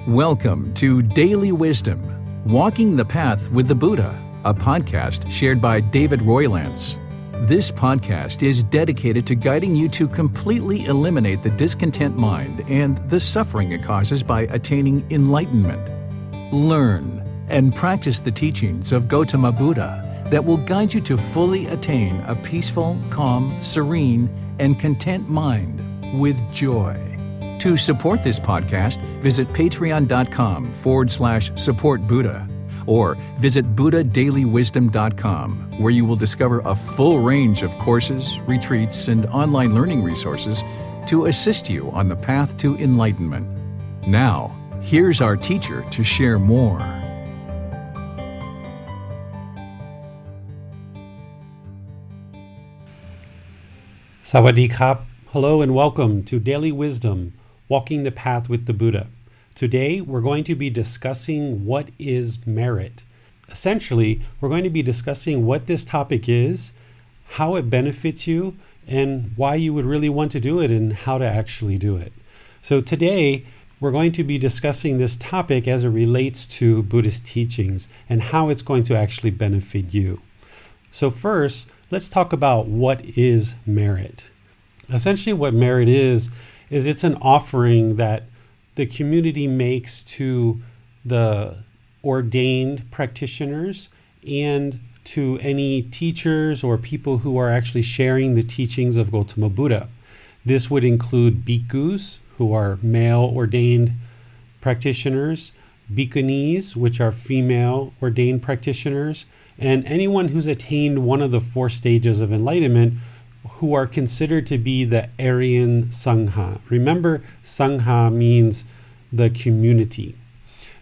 Welcome to Daily Wisdom, Walking the Path with the Buddha, a podcast shared by David Roylance. This podcast is dedicated to guiding you to completely eliminate the discontent mind and the suffering it causes by attaining enlightenment. Learn and practice the teachings of Gotama Buddha that will guide you to fully attain a peaceful, calm, serene, and content mind with joy. To support this podcast, visit patreon.com/support Buddha or visit buddhadailywisdom.com, where you will discover a full range of courses, retreats, and online learning resources to assist you on the path to enlightenment. Now, here's our teacher to share more. Sawadee krap. Hello and welcome to Daily Wisdom, Walking the Path with the Buddha. Today, we're going to be discussing what is merit. Essentially, we're going to be discussing what this topic is, how it benefits you, and why you would really want to do it and how to actually do it. So today, we're going to be discussing this topic as it relates to Buddhist teachings and how it's going to actually benefit you. So first, let's talk about what is merit. Essentially, what merit is it's an offering that the community makes to the ordained practitioners and to any teachers or people who are actually sharing the teachings of Gotama Buddha. This would include bhikkhus, who are male ordained practitioners, bhikkhunis, which are female ordained practitioners, and anyone who's attained one of the four stages of enlightenment, who are considered to be the Aryan Sangha. Remember, Sangha means the community.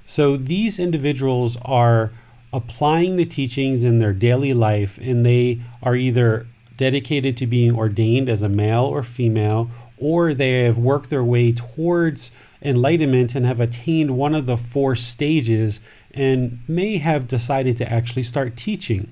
So these individuals are applying the teachings in their daily life, and they are either dedicated to being ordained as a male or female, or they have worked their way towards enlightenment and have attained one of the four stages and may have decided to actually start teaching.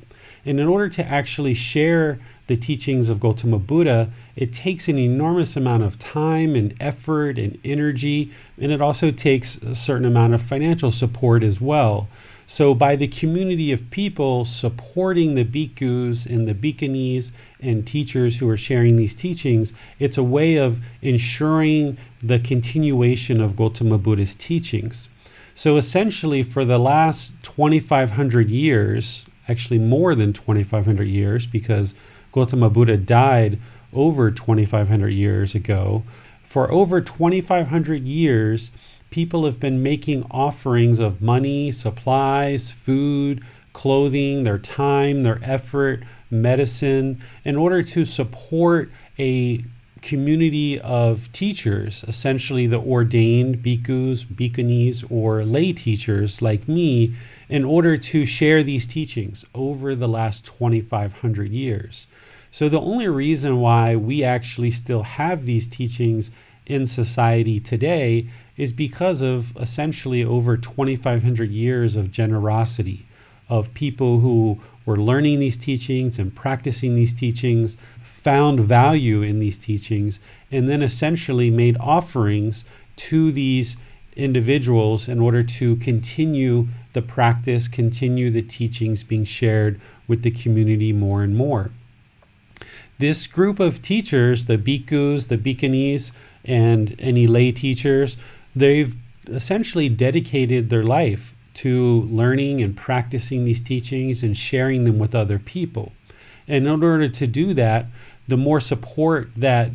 And in order to actually share the teachings of Gotama Buddha, it takes an enormous amount of time and effort and energy, and it also takes a certain amount of financial support as well. So by the community of people supporting the bhikkhus and the bhikkhunis and teachers who are sharing these teachings, it's a way of ensuring the continuation of Gotama Buddha's teachings. So essentially, for the last 2,500 years, actually more than 2,500 years, because Gotama Buddha died over 2,500 years ago. For over 2,500 years, people have been making offerings of money, supplies, food, clothing, their time, their effort, medicine, in order to support a community of teachers, essentially the ordained bhikkhus, bhikkhunis, or lay teachers like me, in order to share these teachings over the last 2,500 years. So the only reason why we actually still have these teachings in society today is because of essentially over 2,500 years of generosity of people who were learning these teachings and practicing these teachings, found value in these teachings, and then essentially made offerings to these individuals in order to continue the practice, continue the teachings being shared with the community more and more. This group of teachers, the bhikkhus, the bhikkhunis, and any lay teachers, they've essentially dedicated their life to learning and practicing these teachings and sharing them with other people. And in order to do that, the more support that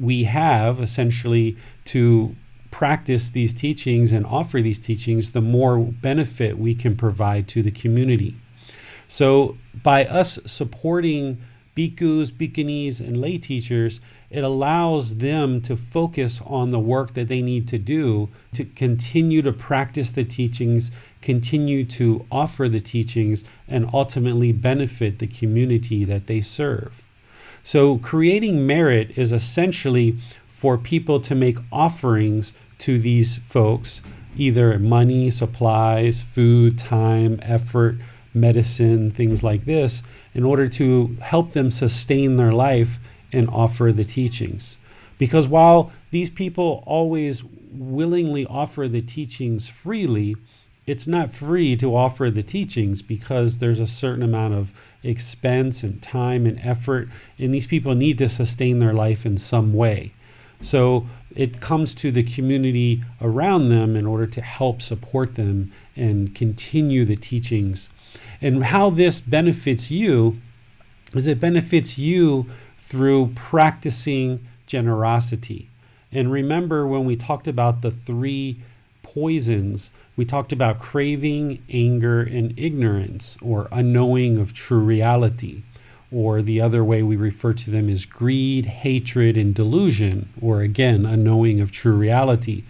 we have essentially to practice these teachings and offer these teachings, the more benefit we can provide to the community. So by us supporting bhikkhus, bhikkhunis, and lay teachers, it allows them to focus on the work that they need to do to continue to practice the teachings, continue to offer the teachings, and ultimately benefit the community that they serve. So creating merit is essentially for people to make offerings to these folks, either money, supplies, food, time, effort, medicine, things like this, in order to help them sustain their life and offer the teachings. Because while these people always willingly offer the teachings freely, it's not free to offer the teachings because there's a certain amount of expense and time and effort, and these people need to sustain their life in some way. So it comes to the community around them in order to help support them and continue the teachings. And how this benefits you is it benefits you through practicing generosity. And remember when we talked about the three poisons, we talked about craving, anger, and ignorance, or unknowing of true reality. Or the other way we refer to them is greed, hatred, and delusion, or again, unknowing of true reality.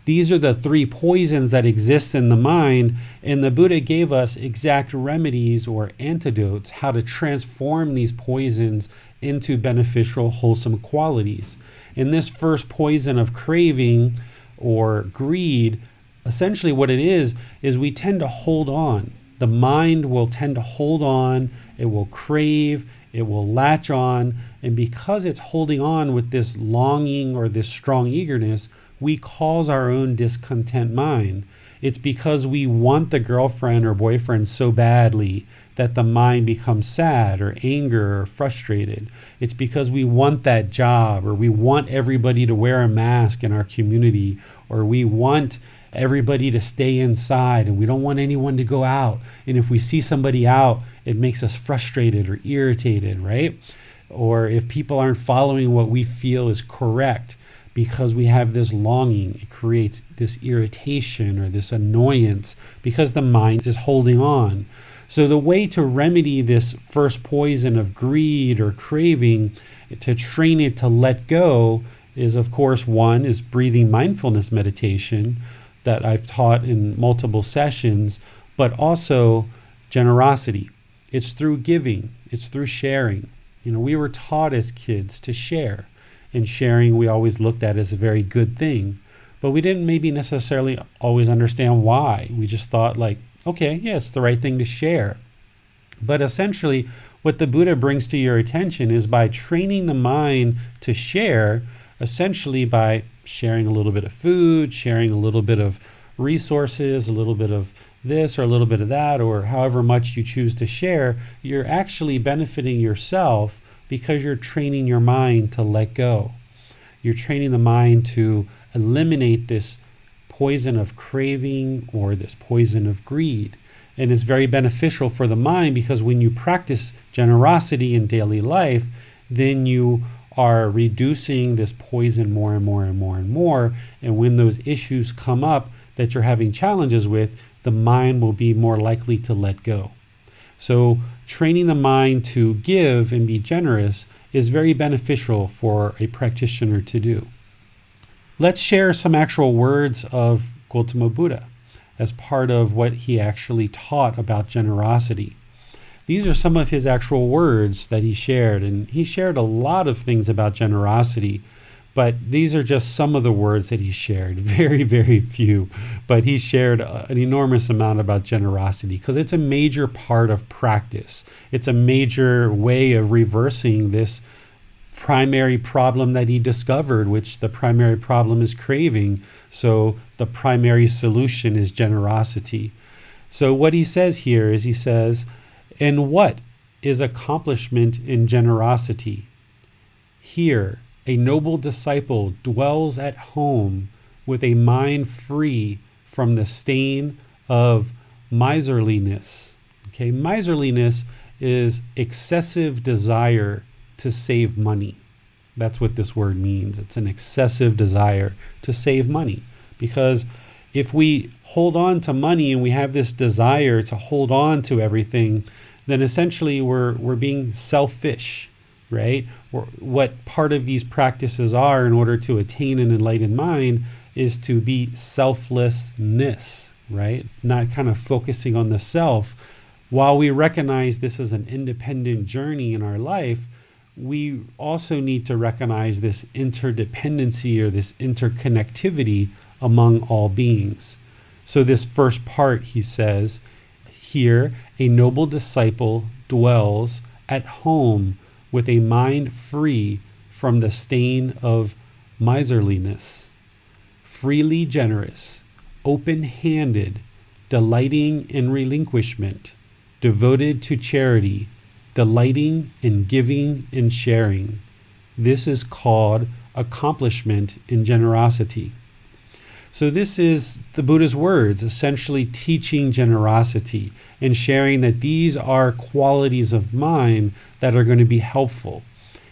These are the three poisons that exist in the mind, and the Buddha gave us exact remedies or antidotes, how to transform these poisons into beneficial, wholesome qualities. In this first poison of craving or greed, essentially what it is we tend to hold on. The mind will tend to hold on, it will crave, it will latch on, and because it's holding on with this longing or this strong eagerness, we cause our own discontent mind. It's because we want the girlfriend or boyfriend so badly that the mind becomes sad or anger or frustrated. It's because we want that job, or we want everybody to wear a mask in our community, or we want everybody to stay inside and we don't want anyone to go out. And if we see somebody out, it makes us frustrated or irritated, right? Or if people aren't following what we feel is correct, because we have this longing, it creates this irritation or this annoyance because the mind is holding on. So the way to remedy this first poison of greed or craving, to train it to let go, is of course, one is breathing mindfulness meditation that I've taught in multiple sessions, but also generosity. It's through giving, it's through sharing. We were taught as kids to share, and sharing we always looked at as a very good thing, but we didn't maybe necessarily always understand why. We just thought like, okay, yeah, it's the right thing to share. But essentially, what the Buddha brings to your attention is by training the mind to share, essentially by sharing a little bit of food, sharing a little bit of resources, a little bit of this or a little bit of that, or however much you choose to share, you're actually benefiting yourself because you're training your mind to let go. You're training the mind to eliminate this poison of craving or this poison of greed. And it's very beneficial for the mind because when you practice generosity in daily life, then you are reducing this poison more and more and more and more. And when those issues come up that you're having challenges with, the mind will be more likely to let go. So training the mind to give and be generous is very beneficial for a practitioner to do. Let's share some actual words of Gotama Buddha as part of what he actually taught about generosity. These are some of his actual words that he shared, and he shared a lot of things about generosity, but these are just some of the words that he shared. Very, very few, but he shared an enormous amount about generosity because it's a major part of practice. It's a major way of reversing this primary problem that he discovered, which the primary problem is craving. So the primary solution is generosity. So what he says here is, he says, "And what is accomplishment in generosity? Here, a noble disciple dwells at home with a mind free from the stain of miserliness." Okay, miserliness is excessive desire to save money. That's what this word means. It's an excessive desire to save money. Because if we hold on to money and we have this desire to hold on to everything, then essentially we're being selfish, right? What part of these practices are in order to attain an enlightened mind is to be selflessness, right? Not kind of focusing on the self. While we recognize this is an independent journey in our life, we also need to recognize this interdependency or this interconnectivity among all beings. So this first part, he says, here a noble disciple dwells at home with a mind free from the stain of miserliness, freely generous, open-handed, delighting in relinquishment, devoted to charity, delighting in giving and sharing. This is called accomplishment in generosity. So this is the Buddha's words, essentially teaching generosity and sharing that these are qualities of mind that are going to be helpful.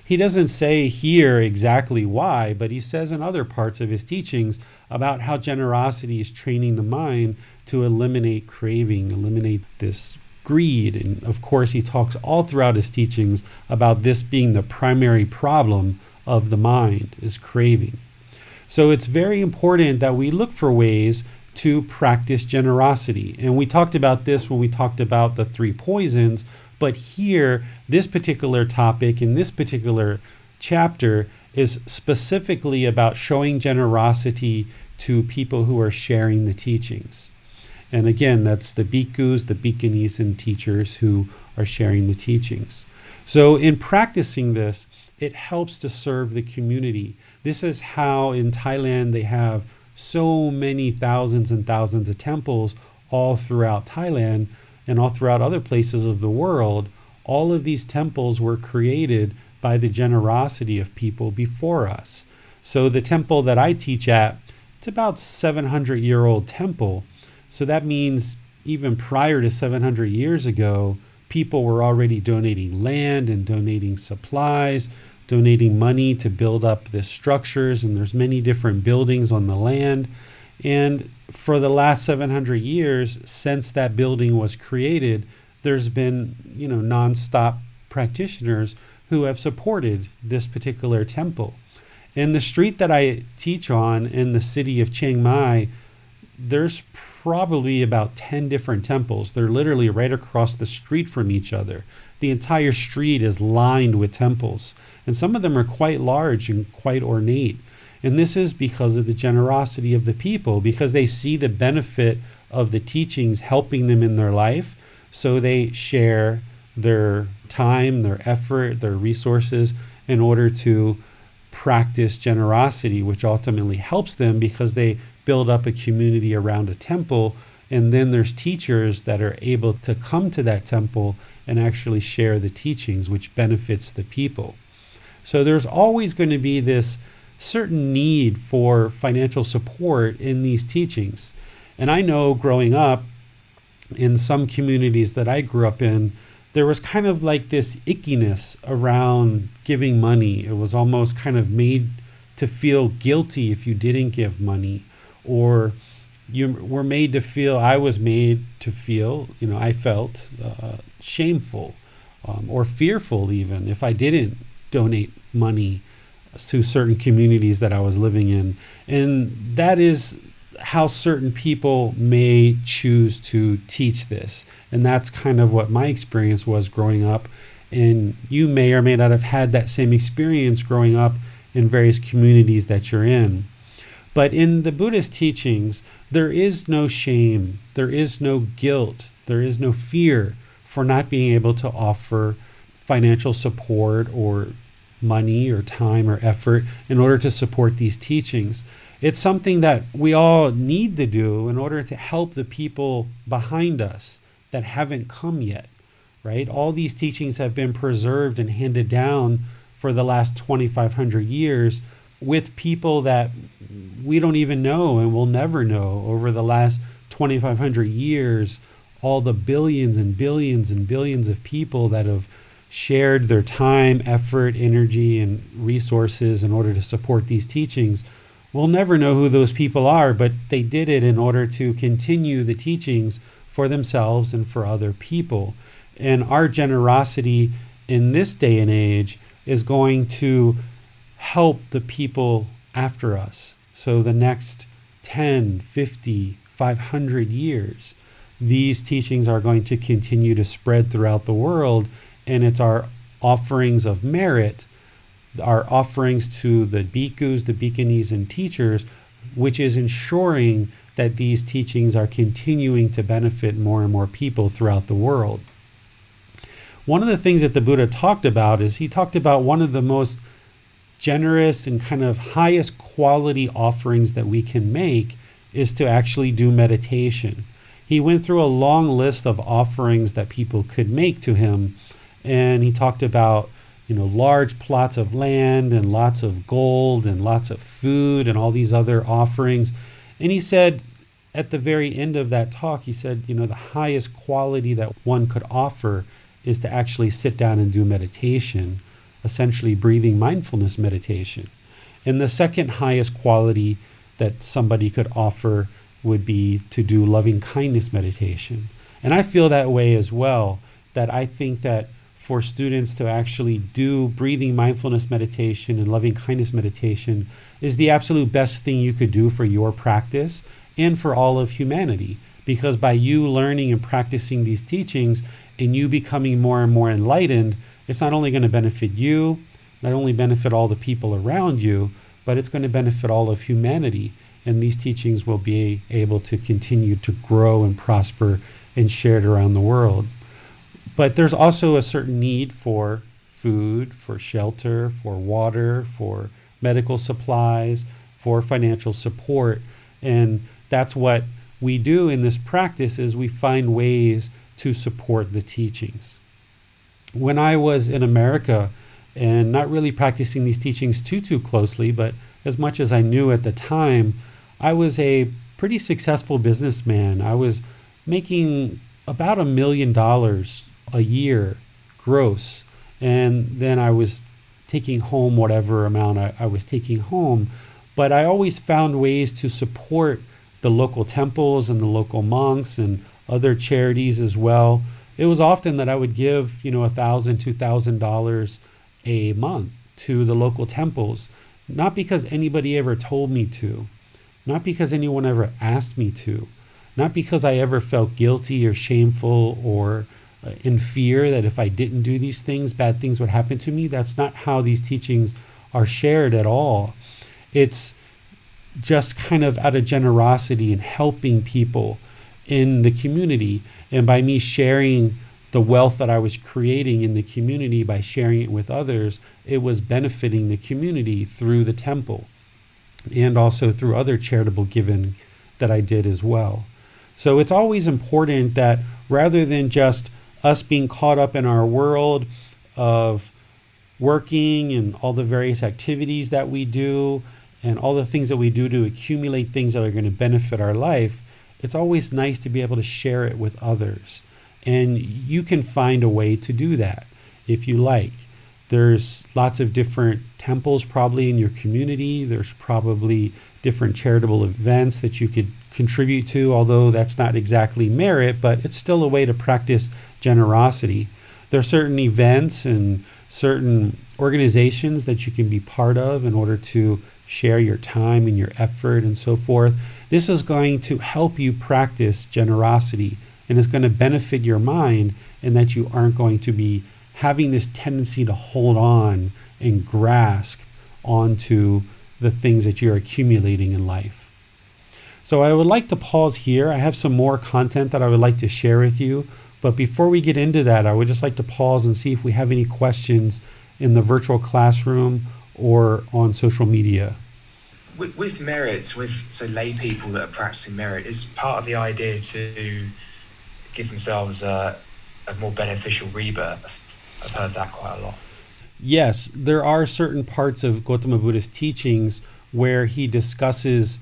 He doesn't say here exactly why, but he says in other parts of his teachings about how generosity is training the mind to eliminate craving, eliminate this greed. And of course, he talks all throughout his teachings about this being the primary problem of the mind, is craving. So it's very important that we look for ways to practice generosity. And we talked about this when we talked about the 3 poisons, but here, this particular topic in this particular chapter is specifically about showing generosity to people who are sharing the teachings. And again, that's the bhikkhus, the bhikkhunis, and teachers who are sharing the teachings. So in practicing this, it helps to serve the community. This is how in Thailand they have so many thousands and thousands of temples all throughout Thailand and all throughout other places of the world. All of these temples were created by the generosity of people before us. So the temple that I teach at, it's about 700-year-old temple. So that means even prior to 700 years ago, people were already donating land and donating supplies, donating money to build up the structures, and there's many different buildings on the land. And for the last 700 years, since that building was created, there's been, nonstop practitioners who have supported this particular temple. In the street that I teach on in the city of Chiang Mai, there's probably about 10 different temples. They're literally right across the street from each other. The entire street is lined with temples, and some of them are quite large and quite ornate. And this is because of the generosity of the people, because they see the benefit of the teachings helping them in their life. So they share their time, their effort, their resources in order to practice generosity, which ultimately helps them because they build up a community around a temple. And then there's teachers that are able to come to that temple and actually share the teachings, which benefits the people. So there's always going to be this certain need for financial support in these teachings. And I know growing up in some communities that I grew up in, there was kind of like this ickiness around giving money. It was almost kind of made to feel guilty if you didn't give money, or you were made to feel, I was made to feel, I felt shameful or fearful even if I didn't donate money to certain communities that I was living in. And that is how certain people may choose to teach this. And that's kind of what my experience was growing up. And you may or may not have had that same experience growing up in various communities that you're in. But in the Buddhist teachings, there is no shame, there is no guilt, there is no fear for not being able to offer financial support or money or time or effort in order to support these teachings. It's something that we all need to do in order to help the people behind us that haven't come yet, right? All these teachings have been preserved and handed down for the last 2,500 years with people that we don't even know and will never know over the last 2,500 years, all the billions and billions and billions of people that have shared their time, effort, energy, and resources in order to support these teachings. We'll never know who those people are, but they did it in order to continue the teachings for themselves and for other people. And our generosity in this day and age is going to help the people after us. So the next 10, 50, 500 years, these teachings are going to continue to spread throughout the world. And it's our offerings of merit, our offerings to the bhikkhus, the bhikkhunis, and teachers, which is ensuring that these teachings are continuing to benefit more and more people throughout the world. One of the things that the Buddha talked about is he talked about one of the most generous and kind of highest quality offerings that we can make is to actually do meditation. He went through a long list of offerings that people could make to him, and he talked about, large plots of land and lots of gold and lots of food and all these other offerings. And he said at the very end of that talk, he said, the highest quality that one could offer is to actually sit down and do meditation, essentially breathing mindfulness meditation. And the second highest quality that somebody could offer would be to do loving kindness meditation. And I feel that way as well, that I think that for students to actually do breathing mindfulness meditation and loving kindness meditation is the absolute best thing you could do for your practice and for all of humanity. Because by you learning and practicing these teachings and you becoming more and more enlightened, it's not only going to benefit you, not only benefit all the people around you, but it's going to benefit all of humanity. And these teachings will be able to continue to grow and prosper and shared around the world. But there's also a certain need for food, for shelter, for water, for medical supplies, for financial support. And that's what we do in this practice, is we find ways to support the teachings. When I was in America and not really practicing these teachings too closely, but as much as I knew at the time, I was a pretty successful businessman. I was making about $1 million a year gross. And then I was taking home whatever amount I was taking home. But I always found ways to support the local temples and the local monks and other charities as well. It was often that I would give, $1,000, $2,000 a month to the local temples, not because anybody ever told me to, not because anyone ever asked me to, not because I ever felt guilty or shameful or in fear that if I didn't do these things, bad things would happen to me. That's not how these teachings are shared at all. It's just kind of out of generosity and helping people in the community. And by me sharing the wealth that I was creating in the community, by sharing it with others, it was benefiting the community through the temple and also through other charitable giving that I did as well. So it's always important that rather than just us being caught up in our world of working and all the various activities that we do and all the things that we do to accumulate things that are going to benefit our life, it's always nice to be able to share it with others. And you can find a way to do that if you like. There's lots of different temples probably in your community. There's probably different charitable events that you could contribute to, although that's not exactly merit, but it's still a way to practice generosity. There are certain events and certain organizations that you can be part of in order to share your time and your effort and so forth. This is going to help you practice generosity, and it's going to benefit your mind in that you aren't going to be having this tendency to hold on and grasp onto the things that you're accumulating in life. So I would like to pause here. I have some more content that I would like to share with you. But before we get into that, I would just like to pause and see if we have any questions in the virtual classroom or on social media. With merits, with lay people that are practicing merit, is part of the idea to give themselves a more beneficial rebirth. I've heard that quite a lot. Yes, there are certain parts of Gotama Buddha's teachings where he discusses,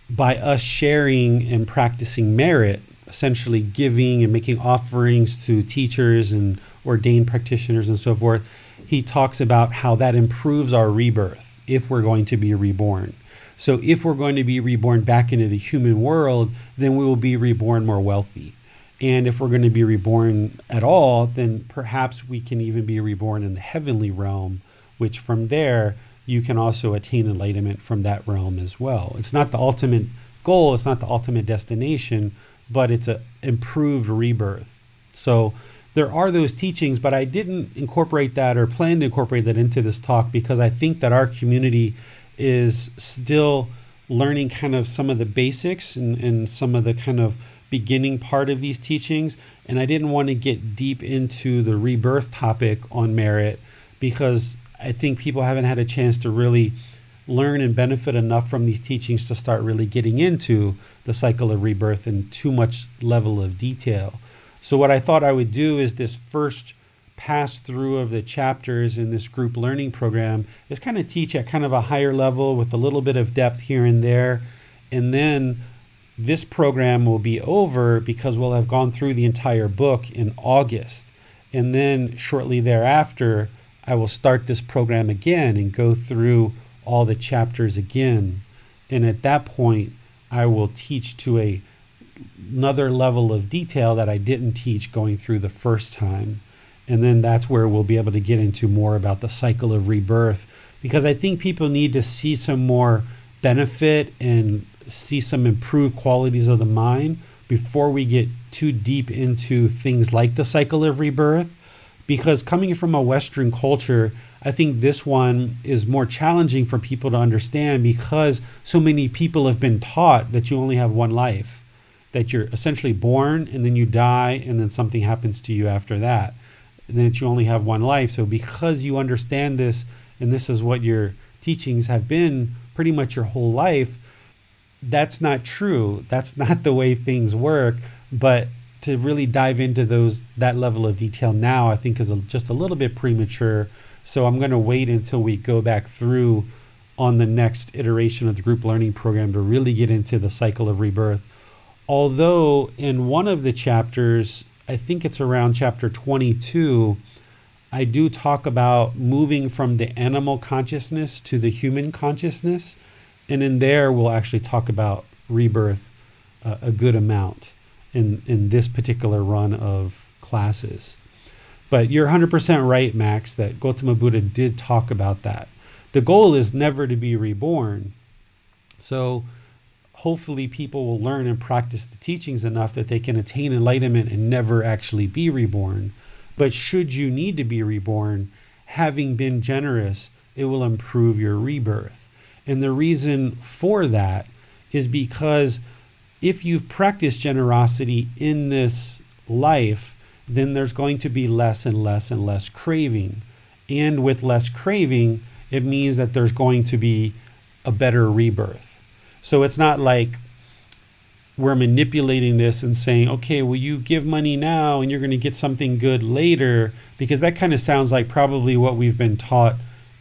by us sharing and practicing merit, essentially giving and making offerings to teachers and ordained practitioners and so forth, he talks about how that improves our rebirth if we're going to be reborn. So if we're going to be reborn back into the human world, then we will be reborn more wealthy. And if we're going to be reborn at all, then perhaps we can even be reborn in the heavenly realm, which from there, you can also attain enlightenment from that realm as well. It's not the ultimate goal, it's not the ultimate destination, but it's an improved rebirth. So there are those teachings, but I didn't incorporate that or plan to incorporate that into this talk because I think that our community is still learning kind of some of the basics and some of the kind of beginning part of these teachings. And I didn't want to get deep into the rebirth topic on merit because I think people haven't had a chance to really learn and benefit enough from these teachings to start really getting into the cycle of rebirth in too much level of detail. So what I thought I would do is this first pass through of the chapters in this group learning program is kind of teach at kind of a higher level with a little bit of depth here and there. And then this program will be over because we'll have gone through the entire book in August. And then shortly thereafter, I will start this program again and go through all the chapters again. And at that point, I will teach to another level of detail that I didn't teach going through the first time. And then that's where we'll be able to get into more about the cycle of rebirth, because I think people need to see some more benefit and see some improved qualities of the mind before we get too deep into things like the cycle of rebirth. Because coming from a Western culture, I think this one is more challenging for people to understand, because so many people have been taught that you only have one life, that you're essentially born and then you die and then something happens to you after that, and that you only have one life. So because you understand this, and this is what your teachings have been pretty much your whole life, that's not true. That's not the way things work. But to really dive into that level of detail now, I think is just a little bit premature. So I'm going to wait until we go back through on the next iteration of the group learning program to really get into the cycle of rebirth. Although in one of the chapters, I think it's around chapter 22, I do talk about moving from the animal consciousness to the human consciousness. And in there, we'll actually talk about rebirth a good amount in this particular run of classes. But you're 100% right, Max, that Gotama Buddha did talk about that. The goal is never to be reborn. So hopefully people will learn and practice the teachings enough that they can attain enlightenment and never actually be reborn. But should you need to be reborn, having been generous, it will improve your rebirth. And the reason for that is because if you've practiced generosity in this life, then there's going to be less and less and less craving. And with less craving, it means that there's going to be a better rebirth. So it's not like we're manipulating this and saying, okay, well, you give money now and you're going to get something good later, because that kind of sounds like probably what we've been taught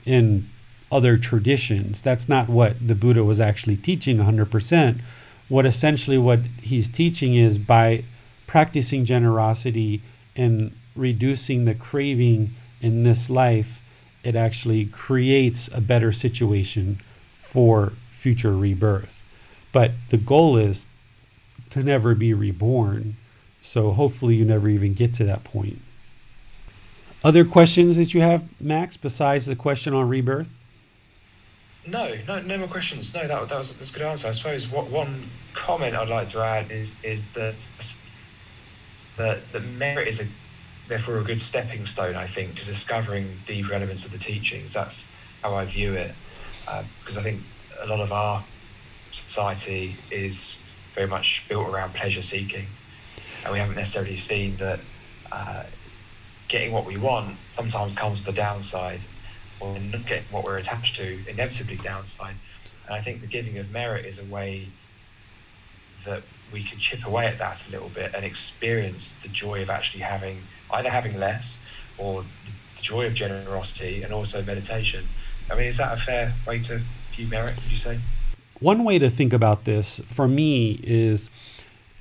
in other traditions. That's not what the Buddha was actually teaching 100%. What he's teaching is by practicing generosity and reducing the craving in this life, it actually creates a better situation for future rebirth. But the goal is to never be reborn. So hopefully you never even get to that point. Other questions that you have, Max, besides the question on rebirth? No more questions. No, that's a good answer. I suppose one comment I'd like to add is that merit is therefore a good stepping stone, I think, to discovering deeper elements of the teachings. That's how I view it, because I think a lot of our society is very much built around pleasure seeking, and we haven't necessarily seen that getting what we want sometimes comes with the downside, or not getting what we're attached to, inevitably downside. And I think the giving of merit is a way that we can chip away at that a little bit and experience the joy of actually having less, or the joy of generosity, and also meditation. I mean, is that a fair way to view merit, would you say? One way to think about this for me is,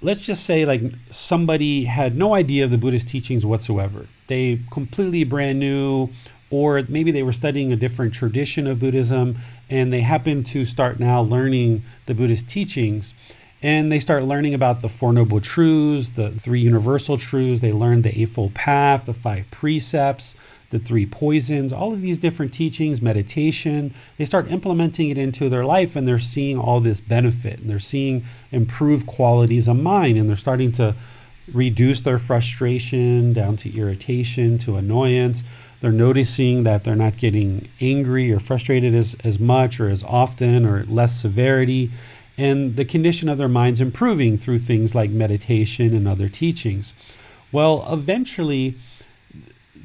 let's just say like somebody had no idea of the Buddhist teachings whatsoever. They completely brand new, or maybe they were studying a different tradition of Buddhism and they happen to start now learning the Buddhist teachings, and they start learning about the Four Noble Truths, the Three Universal Truths. They learn the Eightfold Path, the Five Precepts, the Three Poisons, all of these different teachings, meditation. They start implementing it into their life, and they're seeing all this benefit, and they're seeing improved qualities of mind, and they're starting to reduce their frustration down to irritation, to annoyance. They're noticing that they're not getting angry or frustrated as much or as often, or less severity. And the condition of their mind's improving through things like meditation and other teachings. Well, eventually,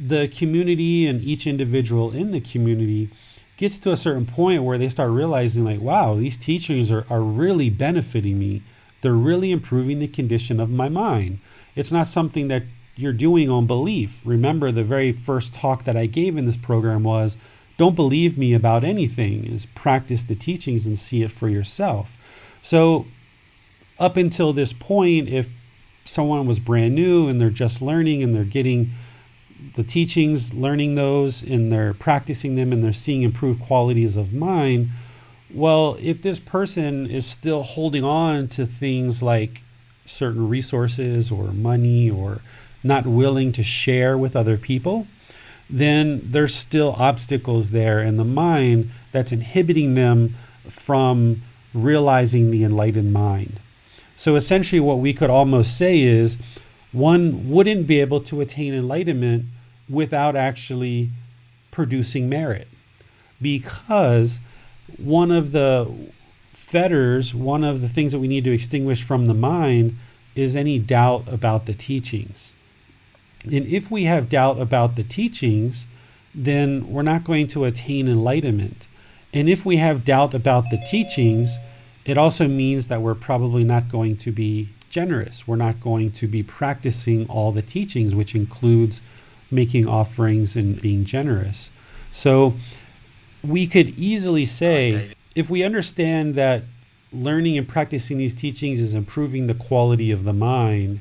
the community and each individual in the community gets to a certain point where they start realizing like, wow, these teachings are really benefiting me. They're really improving the condition of my mind. It's not something that you're doing on belief. Remember, the very first talk that I gave in this program was, don't believe me about anything, is practice the teachings and see it for yourself. So up until this point, if someone was brand new and they're just learning and they're getting the teachings, learning those, and they're practicing them and they're seeing improved qualities of mind, well, if this person is still holding on to things like certain resources or money or not willing to share with other people, then there's still obstacles there in the mind that's inhibiting them from realizing the enlightened mind. So essentially what we could almost say is one wouldn't be able to attain enlightenment without actually producing merit, because one of the fetters, one of the things that we need to extinguish from the mind is any doubt about the teachings. And if we have doubt about the teachings, then we're not going to attain enlightenment. And if we have doubt about the teachings, it also means that we're probably not going to be generous. We're not going to be practicing all the teachings, which includes making offerings and being generous. So we could easily say, if we understand that learning and practicing these teachings is improving the quality of the mind,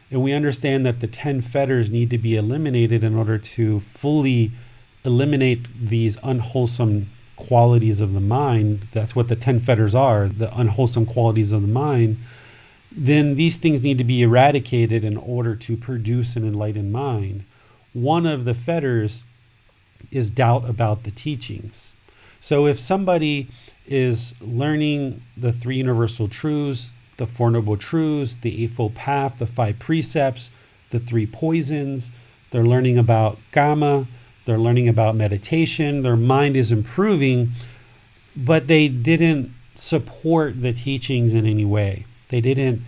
and we understand that the 10 fetters need to be eliminated in order to fully eliminate these unwholesome qualities of the mind, that's what the 10 fetters are, the unwholesome qualities of the mind, then these things need to be eradicated in order to produce an enlightened mind. One of the fetters is doubt about the teachings. So if somebody is learning the 3 universal truths, the 4 noble truths, the Eightfold Path, the 5 precepts, the 3 poisons, they're learning about Kamma, they're learning about meditation, their mind is improving, but they didn't support the teachings in any way. They didn't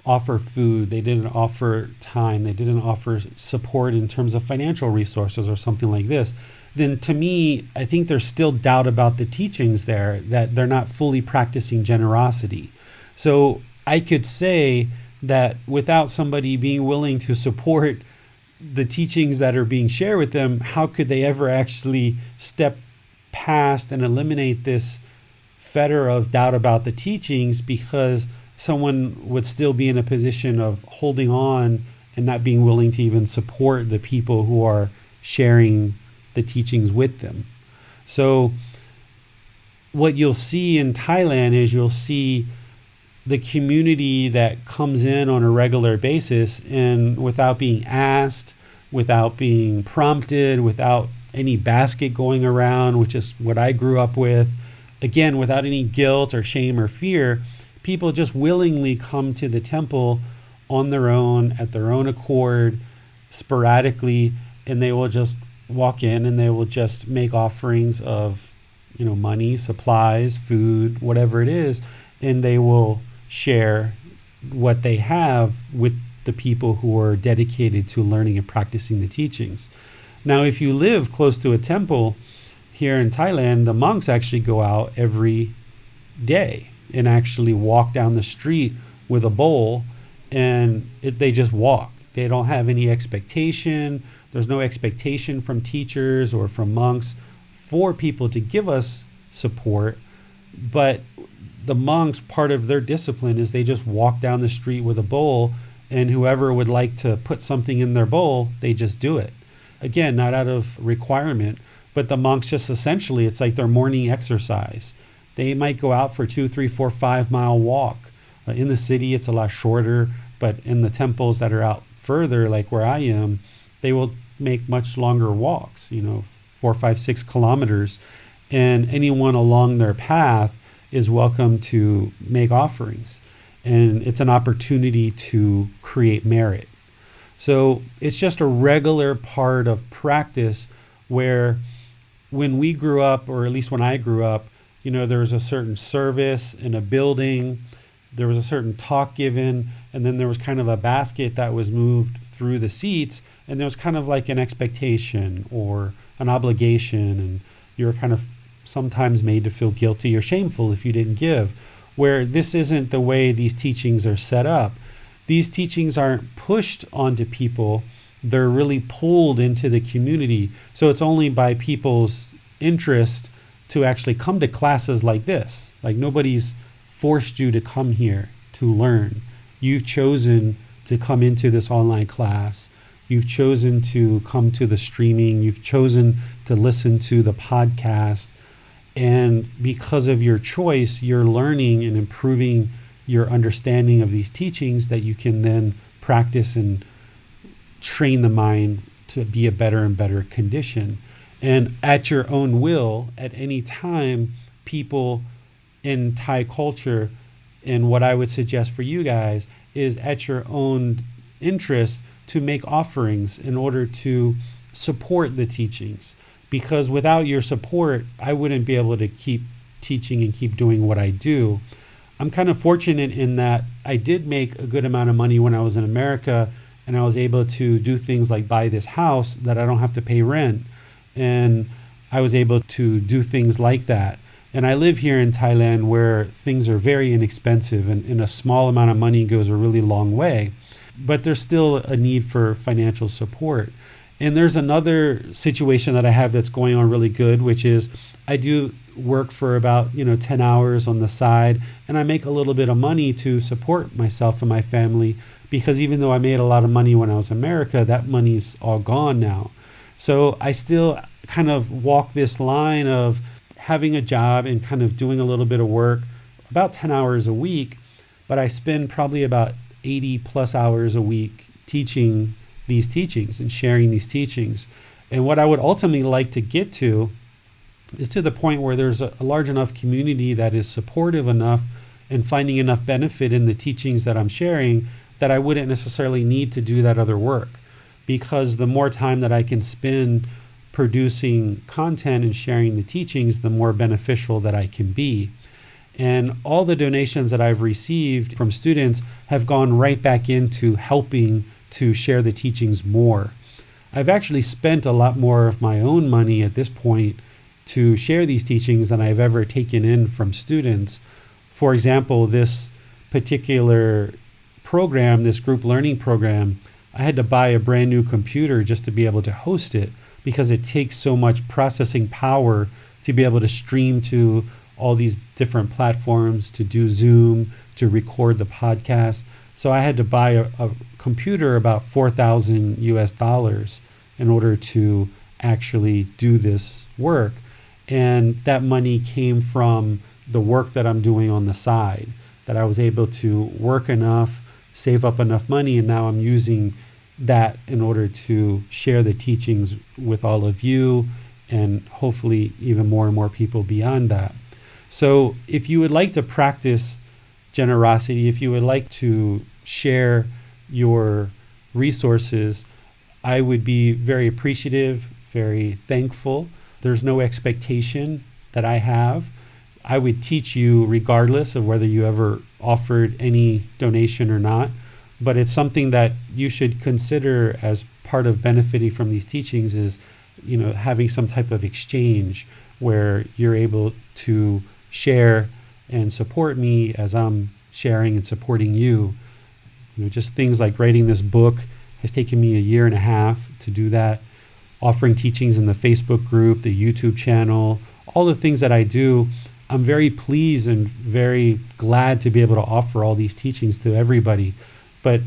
offer food, they didn't offer time, they didn't offer support in terms of financial resources or something like this, then to me, I think there's still doubt about the teachings there, that they're not fully practicing generosity. So I could say that without somebody being willing to support the teachings that are being shared with them, how could they ever actually step past and eliminate this fetter of doubt about the teachings, because someone would still be in a position of holding on and not being willing to even support the people who are sharing the teachings with them. So what you'll see in Thailand is you'll see the community that comes in on a regular basis, and without being asked, without being prompted, without any basket going around, which is what I grew up with, again, without any guilt or shame or fear, people just willingly come to the temple on their own, at their own accord, sporadically, and they will just walk in and they will just make offerings of, money, supplies, food, whatever it is, and they will share what they have with the people who are dedicated to learning and practicing the teachings. Now, if you live close to a temple here in Thailand, the monks actually go out every day and actually walk down the street with a bowl, and they just walk. They don't have any expectation. There's no expectation from teachers or from monks for people to give us support, but the monks, part of their discipline is they just walk down the street with a bowl, and whoever would like to put something in their bowl, they just do it. Again, not out of requirement, but the monks just essentially, it's like their morning exercise. They might go out for 2, 3, 4, 5 mile walk. In the city, it's a lot shorter, but in the temples that are out further, like where I am, they will make much longer walks, 4, 5, 6 kilometers. And anyone along their path is welcome to make offerings. And it's an opportunity to create merit. So it's just a regular part of practice where when we grew up, or at least when I grew up, there was a certain service in a building, there was a certain talk given, and then there was kind of a basket that was moved through the seats, and there was kind of like an expectation or an obligation, and you were kind of sometimes made to feel guilty or shameful if you didn't give, where this isn't the way these teachings are set up. These teachings aren't pushed onto people, they're really pulled into the community. So it's only by people's interest to actually come to classes like this. Like, nobody's forced you to come here to learn. You've chosen to come into this online class. You've chosen to come to the streaming. You've chosen to listen to the podcast. And because of your choice, you're learning and improving your understanding of these teachings that you can then practice and train the mind to be a better and better condition. And at your own will, at any time, people in Thai culture, and what I would suggest for you guys is at your own interest to make offerings in order to support the teachings. Because without your support, I wouldn't be able to keep teaching and keep doing what I do. I'm kind of fortunate in that I did make a good amount of money when I was in America, and I was able to do things like buy this house that I don't have to pay rent. And I was able to do things like that. And I live here in Thailand where things are very inexpensive, and a small amount of money goes a really long way. But there's still a need for financial support. And there's another situation that I have that's going on really good, which is I do work for about 10 hours on the side, and I make a little bit of money to support myself and my family, because even though I made a lot of money when I was in America, that money's all gone now. So I still kind of walk this line of having a job and kind of doing a little bit of work, about 10 hours a week, but I spend probably about 80 plus hours a week teaching these teachings and sharing these teachings. And what I would ultimately like to get to is to the point where there's a large enough community that is supportive enough and finding enough benefit in the teachings that I'm sharing that I wouldn't necessarily need to do that other work. Because the more time that I can spend producing content and sharing the teachings, the more beneficial that I can be. And all the donations that I've received from students have gone right back into helping to share the teachings more. I've actually spent a lot more of my own money at this point to share these teachings than I've ever taken in from students. For example, this particular program, this group learning program, I had to buy a brand new computer just to be able to host it, because it takes so much processing power to be able to stream to all these different platforms, to do Zoom, to record the podcast. So I had to buy a computer about $4,000 US in order to actually do this work. And that money came from the work that I'm doing on the side, that I was able to work enough, save up enough money, and now I'm using that in order to share the teachings with all of you, and hopefully even more and more people beyond that. So if you would like to practice generosity, if you would like to share your resources, I would be very appreciative, very thankful. There's no expectation that I have. I would teach you regardless of whether you ever offered any donation or not. But it's something that you should consider as part of benefiting from these teachings is, having some type of exchange where you're able to share and support me as I'm sharing and supporting you. Just things like writing this book has taken me 1.5 years to do that. Offering teachings in the Facebook group, the YouTube channel, all the things that I do, I'm very pleased and very glad to be able to offer all these teachings to everybody. But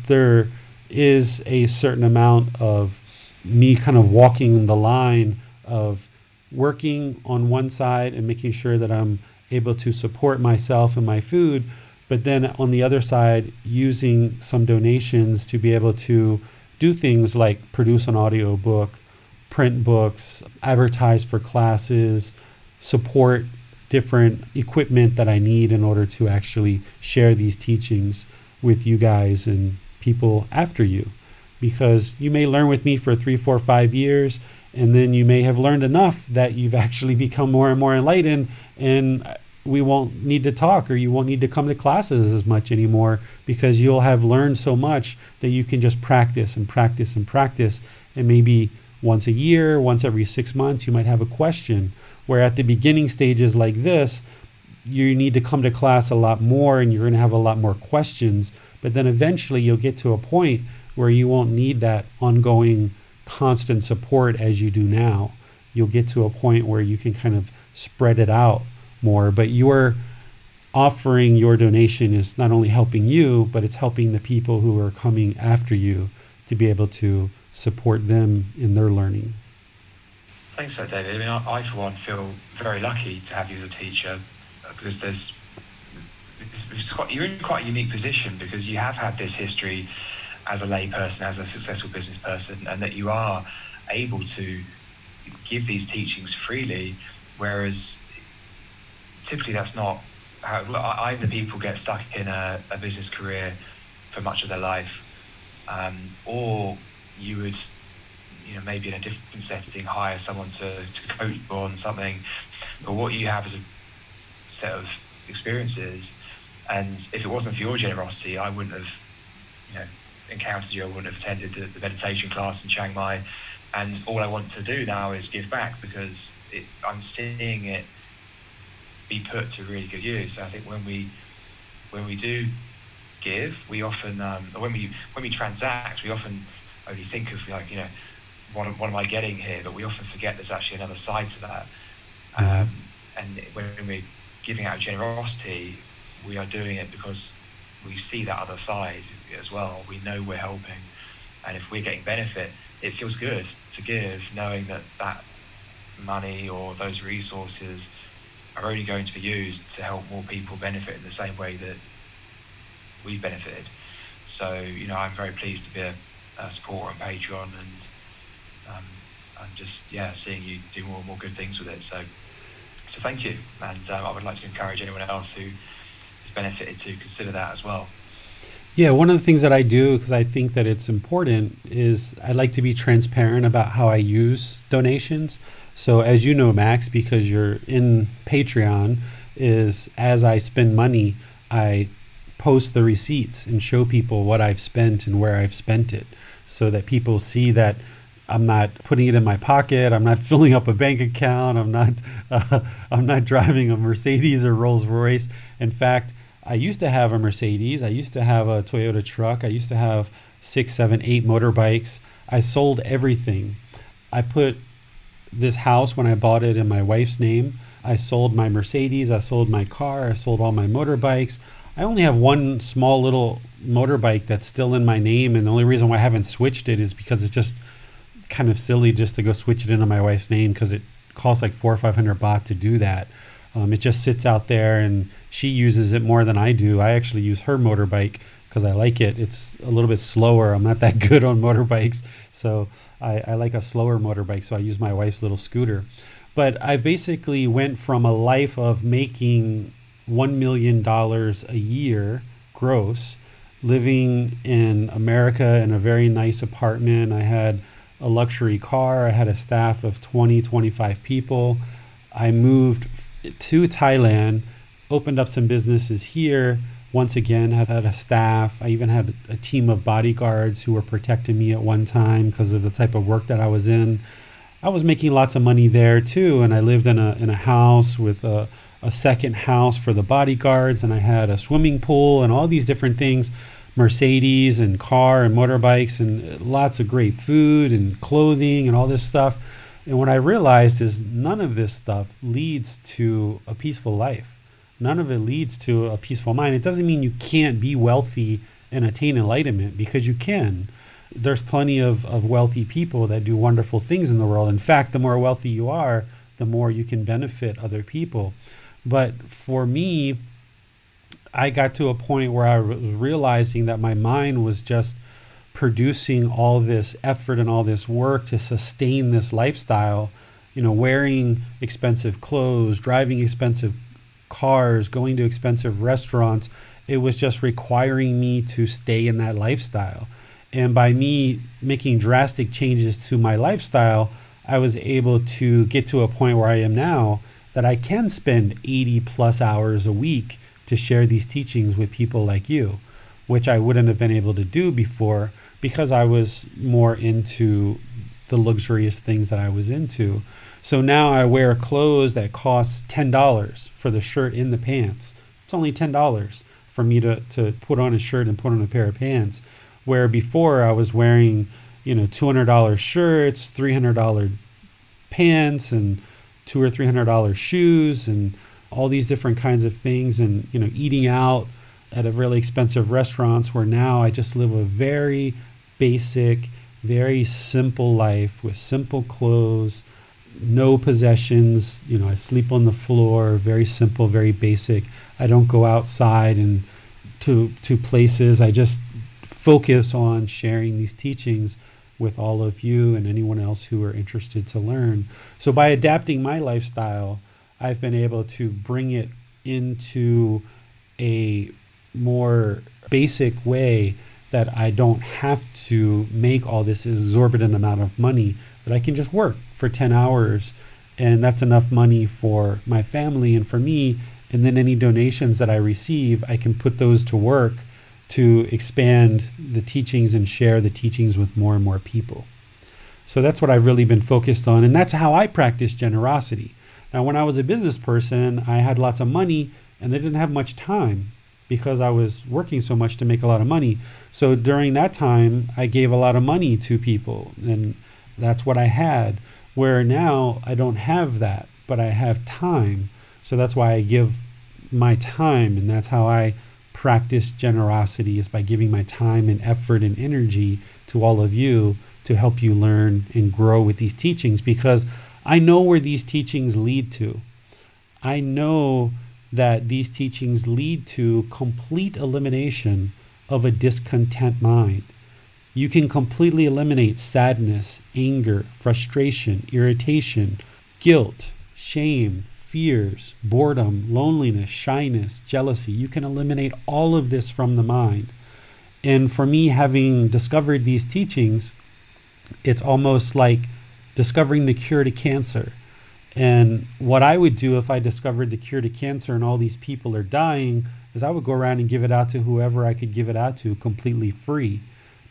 there is a certain amount of me kind of walking the line of working on one side and making sure that I'm able to support myself and my food, but then on the other side, using some donations to be able to do things like produce an audio book, print books, advertise for classes, support different equipment that I need in order to actually share these teachings with you guys and people after you. Because you may learn with me for 3, 4, 5 years, and then you may have learned enough that you've actually become more and more enlightened, and we won't need to talk, or you won't need to come to classes as much anymore, because you'll have learned so much that you can just practice and practice and practice. And maybe once a year, once every 6 months, you might have a question, where at the beginning stages like this, you need to come to class a lot more and you're going to have a lot more questions. But then eventually you'll get to a point where you won't need that ongoing constant support as you do now. You'll get to a point where you can kind of spread it out more. But your offering your donation is not only helping you, but it's helping the people who are coming after you to be able to support them in their learning. Thanks for that, David. I mean, I for one feel very lucky to have you as a teacher, because you're in quite a unique position, because you have had this history as a lay person, as a successful business person, and that you are able to give these teachings freely, whereas typically that's not how either people get stuck in a business career for much of their life, or you would, maybe in a different setting, hire someone to coach you on something. But what you have is a set of experiences, and if it wasn't for your generosity, I wouldn't have encountered you. I wouldn't have attended the meditation class in Chiang Mai, and all I want to do now is give back, because I'm seeing it be put to really good use. I think when we do give, we often when we transact, we often only think of what am I getting here, but we often forget there's actually another side to that. And when we're giving out generosity, we are doing it because we see that other side as well. We know we're helping, and if we're getting benefit, it feels good to give, knowing that money or those resources are only going to be used to help more people benefit in the same way that we've benefited. So I'm very pleased to be a supporter on Patreon, and I'm just seeing you do more and more good things with it. So thank you, and I would like to encourage anyone else who has benefited to consider that as well. Yeah, one of the things that I do, because I think that it's important, is I like to be transparent about how I use donations. So as you know, Max, because you're in Patreon, is as I spend money, I post the receipts and show people what I've spent and where I've spent it, so that people see that I'm not putting it in my pocket. I'm not filling up a bank account. I'm not driving a Mercedes or Rolls Royce. In fact, I used to have a Mercedes. I used to have a Toyota truck. I used to have 6, 7, 8 motorbikes. I sold everything. I put this house, when I bought it, in my wife's name. I sold my Mercedes. I sold my car. I sold all my motorbikes. I only have one small little motorbike that's still in my name, and the only reason why I haven't switched it is because it's just kind of silly just to go switch it into my wife's name, because it costs like 400 or 500 baht to do that. It just sits out there, and she uses it more than I do. I actually use her motorbike because I like it. It's a little bit slower. I'm not that good on motorbikes, so I like a slower motorbike, so I use my wife's little scooter. But I basically went from a life of making $1 million a year gross, living in America in a very nice apartment. I had a luxury car. I had a staff of 20, 25 people. I moved to Thailand, opened up some businesses here. Once again, had a staff. I even had a team of bodyguards who were protecting me at one time because of the type of work that I was in. I was making lots of money there too, and I lived in a house with a second house for the bodyguards, and I had a swimming pool and all these different things, Mercedes and car and motorbikes, and lots of great food and clothing and all this stuff. And what I realized is none of this stuff leads to a peaceful life. None of it leads to a peaceful mind. It doesn't mean you can't be wealthy and attain enlightenment, because you can. There's plenty of wealthy people that do wonderful things in the world. In fact, the more wealthy you are, the more you can benefit other people. But for me, I got to a point where I was realizing that my mind was just producing all this effort and all this work to sustain this lifestyle, wearing expensive clothes, driving expensive cars, going to expensive restaurants. It was just requiring me to stay in that lifestyle. And by me making drastic changes to my lifestyle, I was able to get to a point where I am now, that I can spend 80 plus hours a week to share these teachings with people like you, which I wouldn't have been able to do before because I was more into the luxurious things that I was into. So now I wear clothes that cost $10 for the shirt and the pants. It's only $10 for me to put on a shirt and put on a pair of pants. Where before I was wearing, $200 shirts, $300 pants, and $200 or $300 shoes, and all these different kinds of things, and eating out at a really expensive restaurants, where now I just live a very basic, very simple life with simple clothes, no possessions. I sleep on the floor, very simple, very basic. I don't go outside and to places. I just focus on sharing these teachings with all of you and anyone else who are interested to learn. So by adapting my lifestyle, I've been able to bring it into a more basic way that I don't have to make all this exorbitant amount of money, that I can just work for 10 hours and that's enough money for my family and for me. And then any donations that I receive, I can put those to work to expand the teachings and share the teachings with more and more people. So that's what I've really been focused on. And that's how I practice generosity. Now, when I was a business person, I had lots of money and I didn't have much time because I was working so much to make a lot of money. So during that time, I gave a lot of money to people, and that's what I had. Where now I don't have that, but I have time. So that's why I give my time, and that's how I practice generosity, is by giving my time and effort and energy to all of you to help you learn and grow with these teachings, because I know where these teachings lead to. I know that these teachings lead to complete elimination of a discontent mind. You can completely eliminate sadness, anger, frustration, irritation, guilt, shame, fears, boredom, loneliness, shyness, jealousy. You can eliminate all of this from the mind. And for me, having discovered these teachings, it's almost like discovering the cure to cancer. And what I would do if I discovered the cure to cancer and all these people are dying is I would go around and give it out to whoever I could give it out to completely free,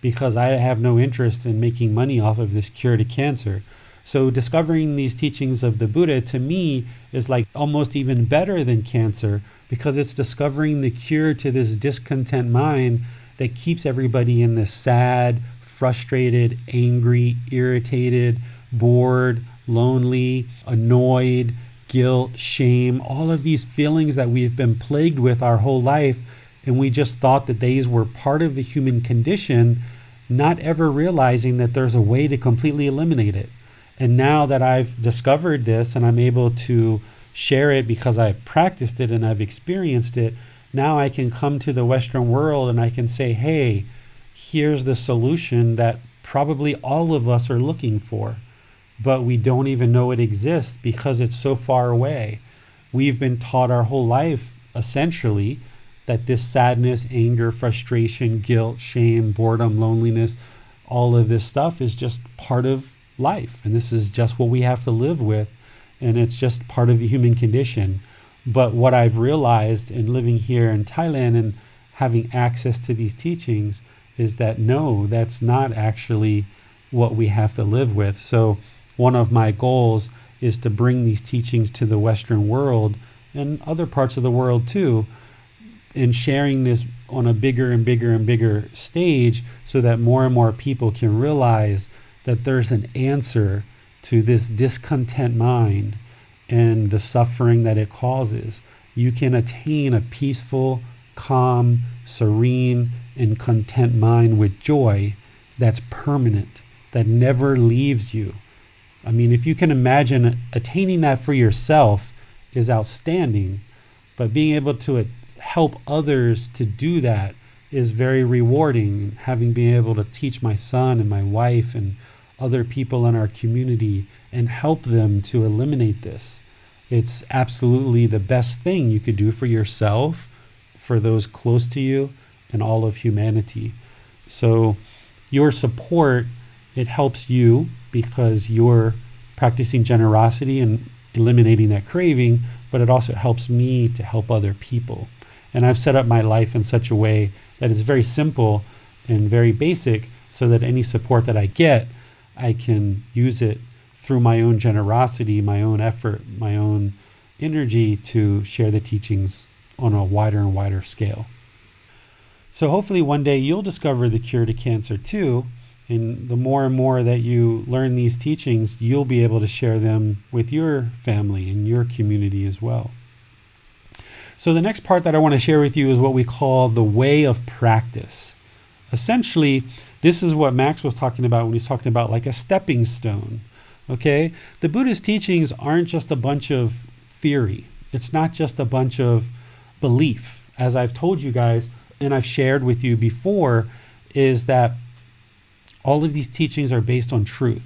because I have no interest in making money off of this cure to cancer. So discovering these teachings of the Buddha, to me, is like almost even better than cancer, because it's discovering the cure to this discontent mind that keeps everybody in this sad, frustrated, angry, irritated, bored, lonely, annoyed, guilt, shame, all of these feelings that we've been plagued with our whole life. And we just thought that these were part of the human condition, not ever realizing that there's a way to completely eliminate it. And now that I've discovered this and I'm able to share it because I've practiced it and I've experienced it, now I can come to the Western world and I can say, hey, here's the solution that probably all of us are looking for, but we don't even know it exists because it's so far away. We've been taught our whole life, essentially, that this sadness, anger, frustration, guilt, shame, boredom, loneliness, all of this stuff is just part of life. And this is just what we have to live with. And it's just part of the human condition. But what I've realized in living here in Thailand and having access to these teachings is that no, that's not actually what we have to live with. So one of my goals is to bring these teachings to the Western world and other parts of the world too, and sharing this on a bigger and bigger and bigger stage so that more and more people can realize that there's an answer to this discontent mind and the suffering that it causes. You can attain a peaceful, calm, serene, and content mind with joy that's permanent, that never leaves you. I mean, if you can imagine attaining that for yourself is outstanding, but being able to help others to do that is very rewarding. Having been able to teach my son and my wife and other people in our community and help them to eliminate this, it's absolutely the best thing you could do for yourself, for those close to you, and all of humanity. So your support, it helps you because you're practicing generosity, and eliminating that craving, but it also helps me to help other people. And I've set up my life in such a way that it's very simple and very basic, so that any support that I get, I can use it through my own generosity, my own effort, my own energy to share the teachings on a wider and wider scale. So hopefully one day you'll discover the cure to cancer too. And the more and more that you learn these teachings, you'll be able to share them with your family and your community as well. So the next part that I want to share with you is what we call the way of practice. Essentially, this is what Max was talking about when he's talking about like a stepping stone. Okay? The Buddha's teachings aren't just a bunch of theory. It's not just a bunch of belief. As I've told you guys, and I've shared with you before, is that all of these teachings are based on truth.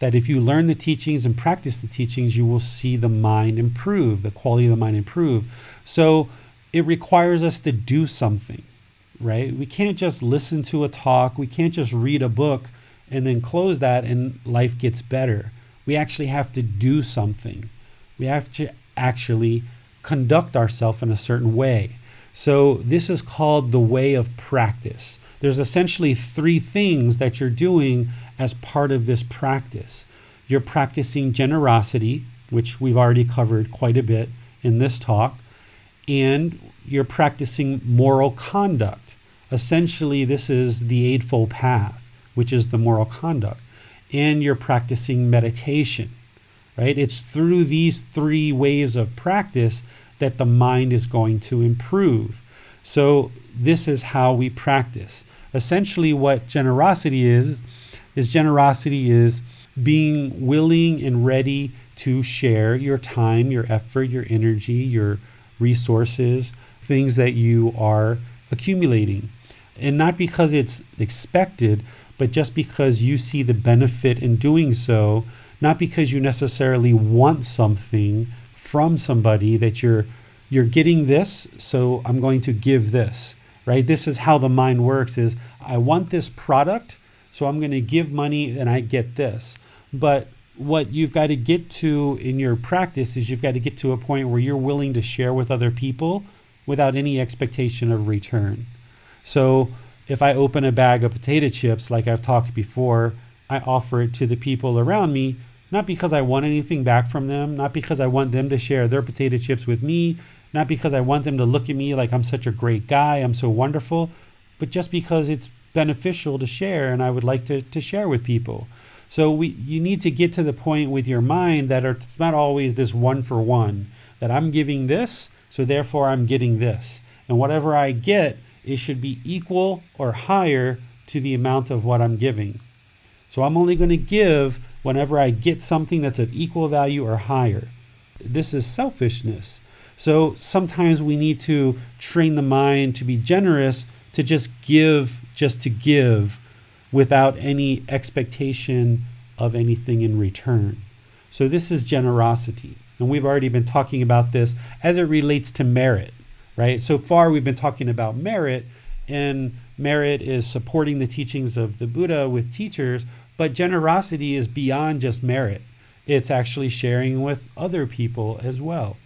That if you learn the teachings and practice the teachings, you will see the mind improve, the quality of the mind improve. So it requires us to do something, right? We can't just listen to a talk. We can't just read a book and then close that and life gets better. We actually have to do something. We have to actually conduct ourselves in a certain way. So this is called the way of practice. There's essentially 3 things that you're doing as part of this practice. You're practicing generosity, which we've already covered quite a bit in this talk, and you're practicing moral conduct. Essentially, this is the Eightfold Path, which is the moral conduct. And you're practicing meditation, right? It's through these 3 ways of practice that the mind is going to improve. So this is how we practice. Essentially what generosity is generosity is being willing and ready to share your time, your effort, your energy, your resources, things that you are accumulating. And not because it's expected, but just because you see the benefit in doing so, not because you necessarily want something from somebody, that you're getting this, so I'm going to give this, right? This is how the mind works, is I want this product, so I'm going to give money and I get this. But what you've got to get to in your practice is you've got to get to a point where you're willing to share with other people without any expectation of return. So if I open a bag of potato chips, like I've talked before, I offer it to the people around me, not because I want anything back from them, not because I want them to share their potato chips with me, not because I want them to look at me like I'm such a great guy, I'm so wonderful, but just because it's beneficial to share and I would like to share with people. So you need to get to the point with your mind that it's not always this 1-for-1, that I'm giving this, so therefore I'm getting this. And whatever I get, it should be equal or higher to the amount of what I'm giving. So I'm only going to give whenever I get something that's of equal value or higher. This is selfishness. So sometimes we need to train the mind to be generous, to just to give without any expectation of anything in return. So this is generosity. And we've already been talking about this as it relates to merit, right? So far we've been talking about merit, and merit is supporting the teachings of the Buddha with teachers, but generosity is beyond just merit. It's actually sharing with other people as well,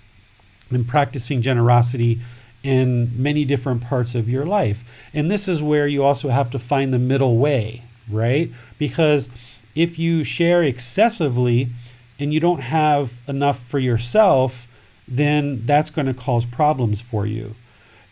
and practicing generosity in many different parts of your life. And this is where you also have to find the middle way, right? Because if you share excessively and you don't have enough for yourself, then that's going to cause problems for you.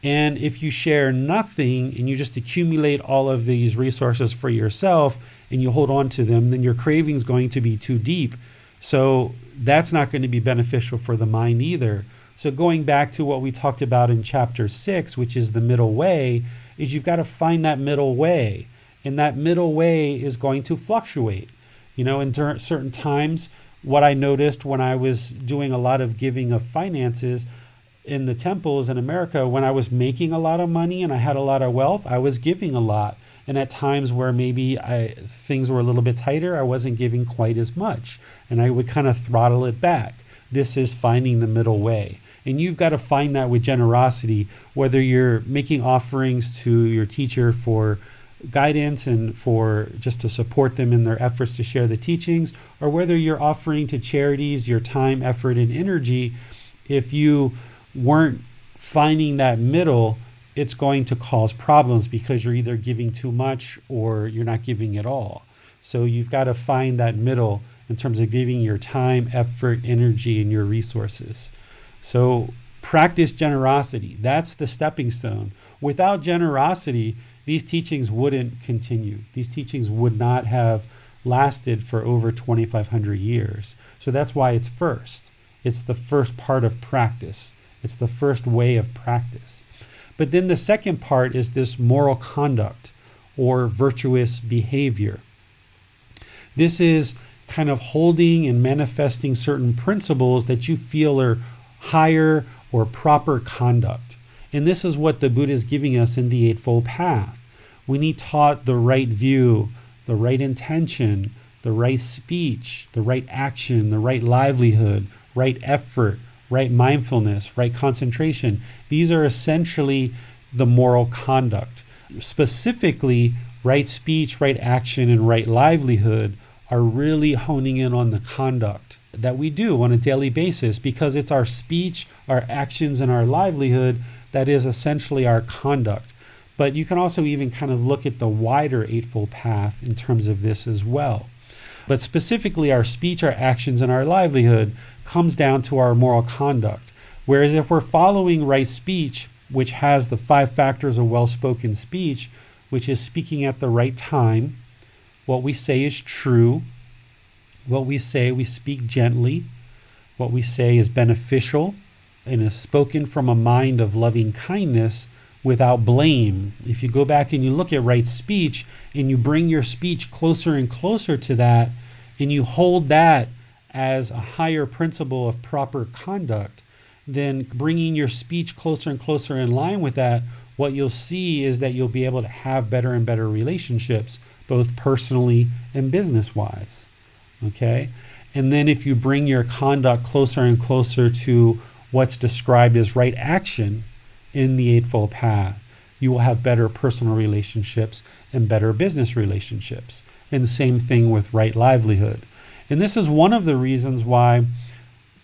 And if you share nothing and you just accumulate all of these resources for yourself and you hold on to them, then your craving is going to be too deep. So that's not going to be beneficial for the mind either. So going back to what we talked about in chapter 6, which is the middle way, is you've got to find that middle way. And that middle way is going to fluctuate. You know, in certain times, what I noticed when I was doing a lot of giving of finances in the temples in America, when I was making a lot of money and I had a lot of wealth, I was giving a lot. And at times where maybe things were a little bit tighter, I wasn't giving quite as much. And I would kind of throttle it back. This is finding the middle way. And you've got to find that with generosity, whether you're making offerings to your teacher for guidance and for just to support them in their efforts to share the teachings, or whether you're offering to charities your time, effort, and energy, if you weren't finding that middle, it's going to cause problems because you're either giving too much or you're not giving at all. So you've got to find that middle in terms of giving your time, effort, energy, and your resources. So practice generosity. That's the stepping stone. Without generosity, these teachings wouldn't continue. These teachings would not have lasted for over 2,500 years. So that's why it's first. It's the first part of practice. It's the first way of practice. But then the second part is this moral conduct or virtuous behavior. This is kind of holding and manifesting certain principles that you feel are higher or proper conduct. And this is what the Buddha is giving us in the Eightfold Path. We need taught the right view, the right intention, the right speech, the right action, the right livelihood, right effort, right mindfulness, right concentration. These are essentially the moral conduct. Specifically, right speech, right action, and right livelihood are really honing in on the conduct that we do on a daily basis, because it's our speech, our actions, and our livelihood that is essentially our conduct. But you can also even kind of look at the wider Eightfold Path in terms of this as well. But specifically, our speech, our actions, and our livelihood comes down to our moral conduct. Whereas if we're following right speech, which has the 5 factors of well-spoken speech, which is speaking at the right time, what we say is true, what we say, we speak gently, what we say is beneficial, and is spoken from a mind of loving kindness without blame. If you go back and you look at right speech and you bring your speech closer and closer to that, and you hold that as a higher principle of proper conduct, then bringing your speech closer and closer in line with that, what you'll see is that you'll be able to have better and better relationships, both personally and business-wise. Okay? And then if you bring your conduct closer and closer to what's described as right action in the Eightfold Path, you will have better personal relationships and better business relationships. And same thing with right livelihood. And this is one of the reasons why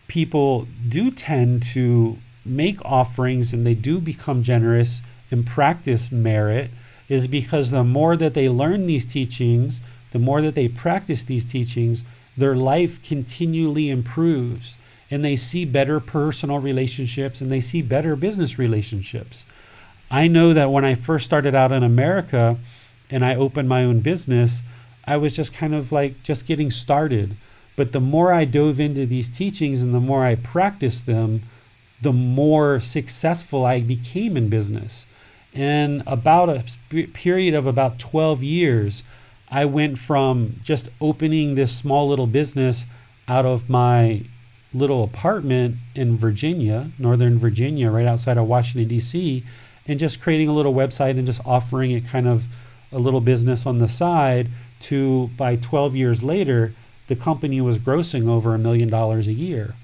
people do tend to make offerings and they do become generous and practice merit, is because the more that they learn these teachings, the more that they practice these teachings, their life continually improves. And they see better personal relationships and they see better business relationships. I know that when I first started out in America and I opened my own business, I was just kind of like just getting started. But the more I dove into these teachings and the more I practiced them, the more successful I became in business. And about a period of about 12 years, I went from just opening this small little business out of my little apartment in Virginia, Northern Virginia, right outside of Washington, D.C., and just creating a little website and just offering it kind of a little business on the side, to by 12 years later, the company was grossing over $1 million a year.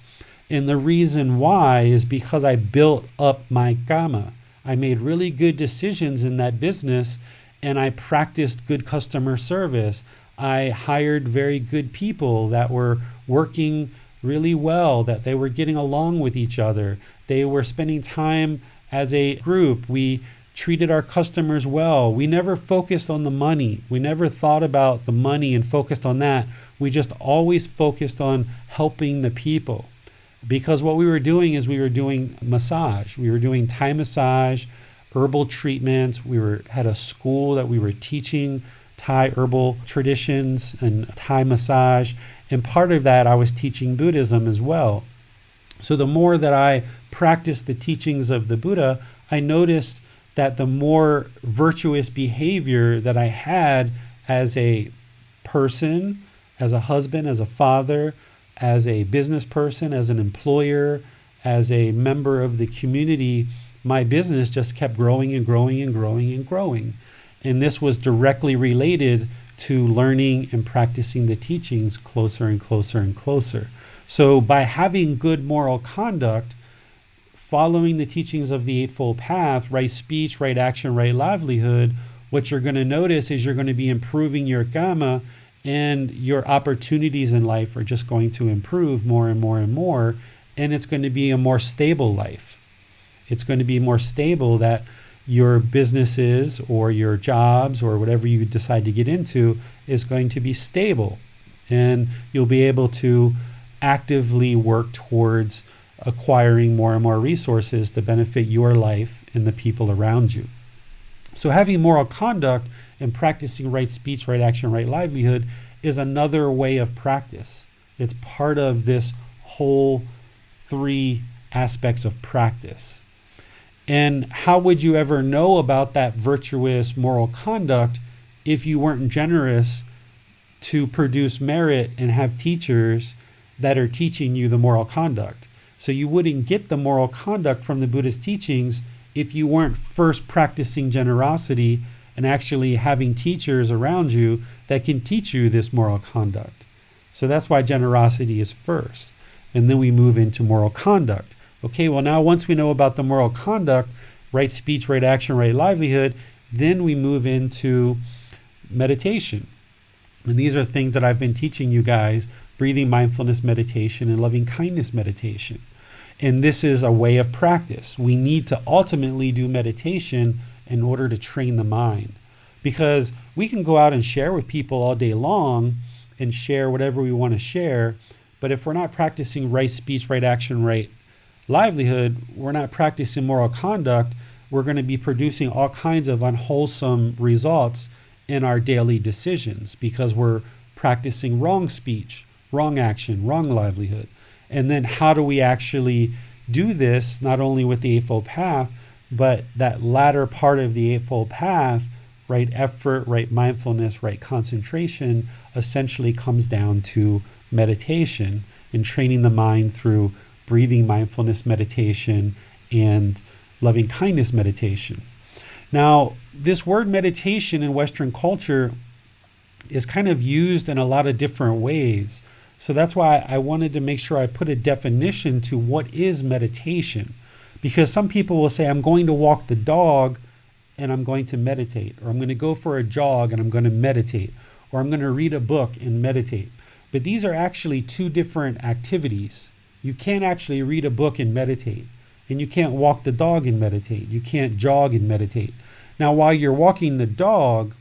And the reason why is because I built up my Kamma. I made really good decisions in that business, and I practiced good customer service. I hired very good people that were working really well, that they were getting along with each other. They were spending time as a group. We treated our customers well. We never focused on the money. We never thought about the money and focused on that. We just always focused on helping the people. Because what we were doing is we were doing massage. We were doing Thai massage, herbal treatments. Had a school that we were teaching Thai herbal traditions and Thai massage. And part of that, I was teaching Buddhism as well. So the more that I practiced the teachings of the Buddha, I noticed that the more virtuous behavior that I had as a person, as a husband, as a father, as a business person, as an employer, as a member of the community, my business just kept growing and growing and growing and growing. And this was directly related to learning and practicing the teachings closer and closer and closer. So by having good moral conduct, following the teachings of the Eightfold Path, right speech, right action, right livelihood, what you're going to notice is you're going to be improving your Kamma, and your opportunities in life are just going to improve more and more and more. And it's going to be a more stable life. It's going to be more stable, that your businesses or your jobs or whatever you decide to get into is going to be stable. And you'll be able to actively work towards acquiring more and more resources to benefit your life and the people around you. So having moral conduct and practicing right speech, right action, right livelihood is another way of practice. It's part of this whole 3 aspects of practice. And how would you ever know about that virtuous moral conduct if you weren't generous to produce merit and have teachers that are teaching you the moral conduct? So you wouldn't get the moral conduct from the Buddha's teachings if you weren't first practicing generosity and actually having teachers around you that can teach you this moral conduct. So that's why generosity is first. And then we move into moral conduct. Okay, well now once we know about the moral conduct, right speech, right action, right livelihood, then we move into meditation. And these are things that I've been teaching you guys: breathing mindfulness meditation and loving kindness meditation. And this is a way of practice. We need to ultimately do meditation in order to train the mind, because we can go out and share with people all day long and share whatever we want to share, but if we're not practicing right speech, right action, right livelihood, we're not practicing moral conduct, we're going to be producing all kinds of unwholesome results in our daily decisions, because we're practicing wrong speech, wrong action, wrong livelihood. And then how do we actually do this, not only with the Eightfold Path, but that latter part of the Eightfold Path, right effort, right mindfulness, right concentration, essentially comes down to meditation and training the mind through breathing mindfulness meditation and loving kindness meditation. Now, this word meditation in Western culture is kind of used in a lot of different ways. So that's why I wanted to make sure I put a definition to what is meditation. Because some people will say, I'm going to walk the dog and I'm going to meditate, or I'm going to go for a jog and I'm going to meditate, or I'm going to read a book and meditate. But these are actually 2 different activities. You can't actually read a book and meditate, and you can't walk the dog and meditate. You can't jog and meditate. Now, while you're walking the dog,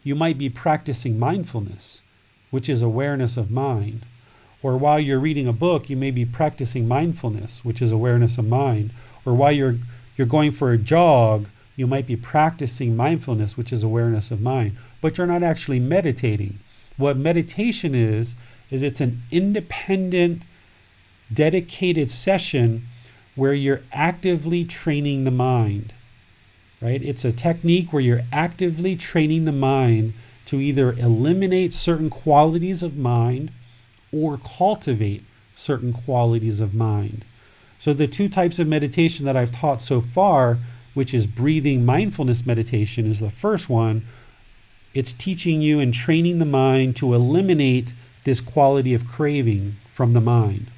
you might be practicing mindfulness, which is awareness of mind. Or while you're reading a book, you may be practicing mindfulness, which is awareness of mind. Or while you're going for a jog, you might be practicing mindfulness, which is awareness of mind. But you're not actually meditating. What meditation is it's an independent, dedicated session where you're actively training the mind, right? It's a technique where you're actively training the mind to either eliminate certain qualities of mind or cultivate certain qualities of mind. So the 2 types of meditation that I've taught so far, which is breathing mindfulness meditation, is the first one. It's teaching you and training the mind to eliminate this quality of craving from the mind.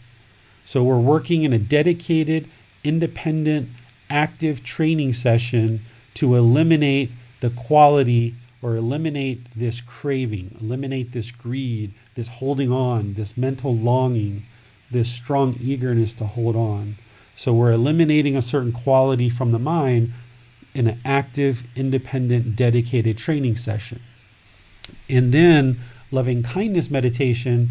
So we're working in a dedicated, independent, active training session to eliminate the quality, or eliminate this craving, eliminate this greed, this holding on, this mental longing, this strong eagerness to hold on. So we're eliminating a certain quality from the mind in an active, independent, dedicated training session. And then loving kindness meditation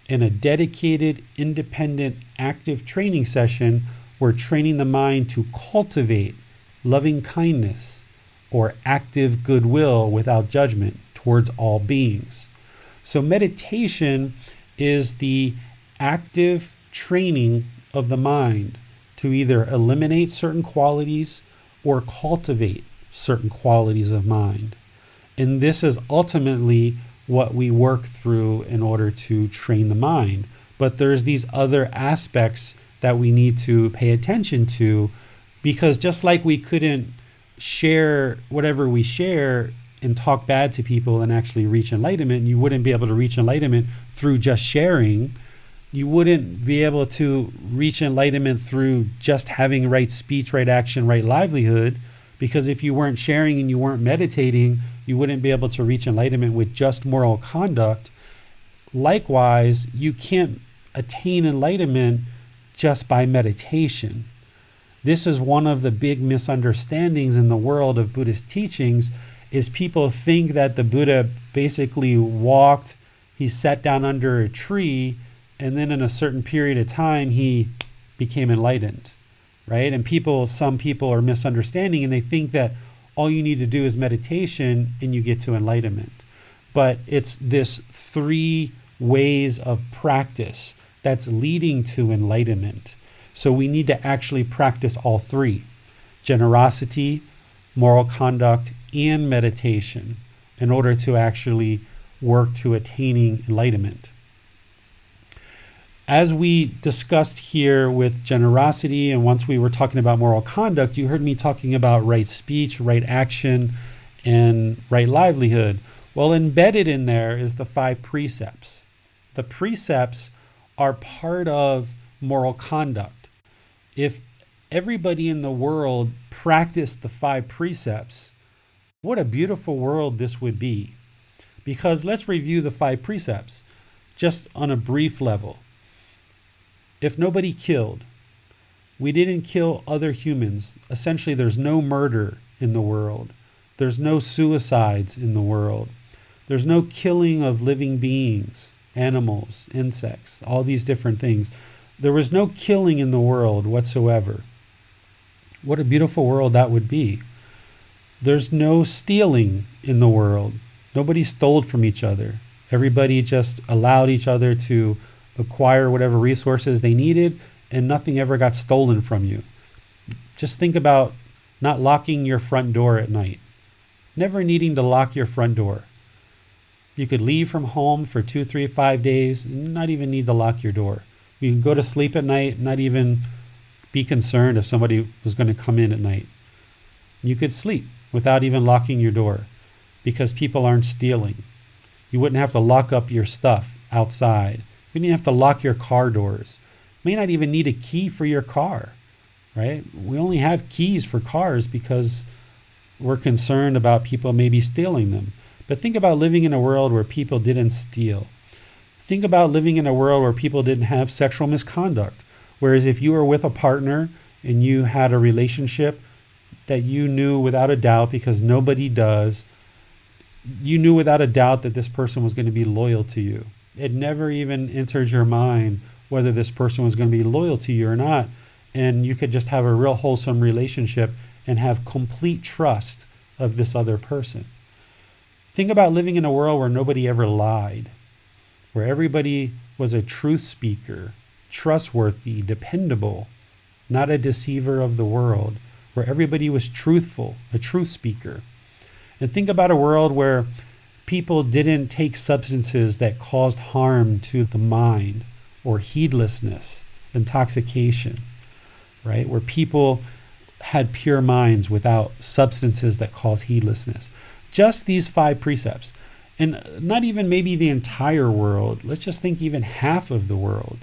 in a dedicated, independent, active training session, we're training the mind to cultivate loving kindness or active goodwill without judgment towards all beings. So meditation is the active training of the mind to either eliminate certain qualities or cultivate certain qualities of mind. And this is ultimately what we work through in order to train the mind. But there's these other aspects that we need to pay attention to, because just like we couldn't share whatever we share and talk bad to people and actually reach enlightenment, you wouldn't be able to reach enlightenment through just sharing. You wouldn't be able to reach enlightenment through just having right speech, right action, right livelihood, Because if you weren't sharing and you weren't meditating, you wouldn't be able to reach enlightenment with just moral conduct. Likewise, you can't attain enlightenment just by meditation. This is one of the big misunderstandings in the world of Buddhist teachings, is people think that the Buddha basically walked, he sat down under a tree, and then in a certain period of time, he became enlightened, right? And some people are misunderstanding, and they think that all you need to do is meditation and you get to enlightenment. But it's this 3 ways of practice that's leading to enlightenment. So we need to actually practice all 3: generosity, moral conduct, and meditation in order to actually work to attaining enlightenment. As we discussed here with generosity, and once we were talking about moral conduct, you heard me talking about right speech, right action, and right livelihood. Well, embedded in there is the 5 precepts. The precepts are part of moral conduct. If everybody in the world practiced the 5 precepts, what a beautiful world this would be. Because let's review the 5 precepts just on a brief level. If nobody killed, we didn't kill other humans. Essentially, there's no murder in the world. There's no suicides in the world. There's no killing of living beings, animals, insects, all these different things. There was no killing in the world whatsoever. What a beautiful world that would be. There's no stealing in the world. Nobody stole from each other. Everybody just allowed each other to acquire whatever resources they needed, and nothing ever got stolen from you. Just think about not locking your front door at night. Never needing to lock your front door. You could leave from home for 2, 3, 5 days and not even need to lock your door. You can go to sleep at night, not even be concerned if somebody was going to come in at night. You could sleep without even locking your door because people aren't stealing. You wouldn't have to lock up your stuff outside. You wouldn't have to lock your car doors. You may not even need a key for your car, right? We only have keys for cars because we're concerned about people maybe stealing them. But think about living in a world where people didn't steal. Think about living in a world where people didn't have sexual misconduct. Whereas if you were with a partner and you had a relationship that you knew without a doubt, because nobody does, you knew without a doubt that this person was going to be loyal to you. It never even entered your mind whether this person was going to be loyal to you or not. And you could just have a real wholesome relationship and have complete trust of this other person. Think about living in a world where nobody ever lied, where everybody was a truth speaker, trustworthy, dependable, not a deceiver of the world, where everybody was truthful, a truth speaker. And think about a world where people didn't take substances that caused harm to the mind, or heedlessness, intoxication, right? Where people had pure minds without substances that cause heedlessness. Just these 5 precepts. And not even maybe the entire world. Let's just think even half of the world.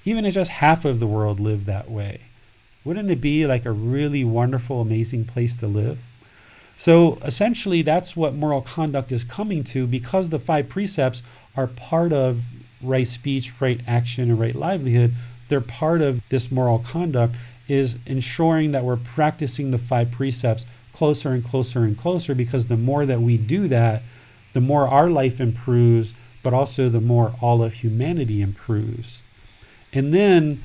Even if just half of the world lived that way. Wouldn't it be like a really wonderful, amazing place to live? So essentially, that's what moral conduct is coming to, because the 5 precepts are part of right speech, right action, and right livelihood. They're part of this moral conduct, is ensuring that we're practicing the 5 precepts closer and closer and closer, because the more that we do that, the more our life improves, but also the more all of humanity improves. And then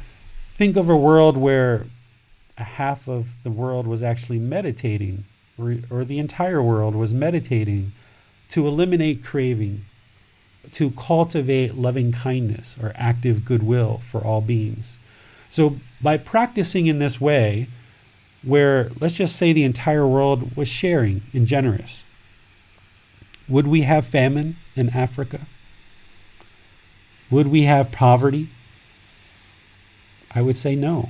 think of a world where a half of the world was actually meditating, or the entire world was meditating to eliminate craving, to cultivate loving kindness or active goodwill for all beings. So by practicing in this way, where let's just say the entire world was sharing and generous, would we have famine in Africa? Would we have poverty? I would say no.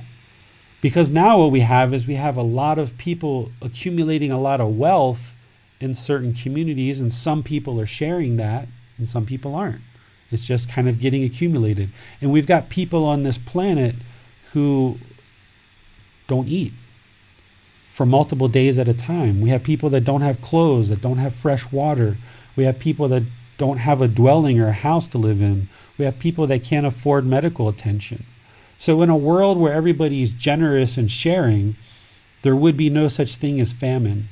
Because now what we have is we have a lot of people accumulating a lot of wealth in certain communities, and some people are sharing that and some people aren't. It's just kind of getting accumulated. And we've got people on this planet who don't eat for multiple days at a time. We have people that don't have clothes, that don't have fresh water. We have people that don't have a dwelling or a house to live in. We have people that can't afford medical attention. So in a world where everybody's generous and sharing, there would be no such thing as famine.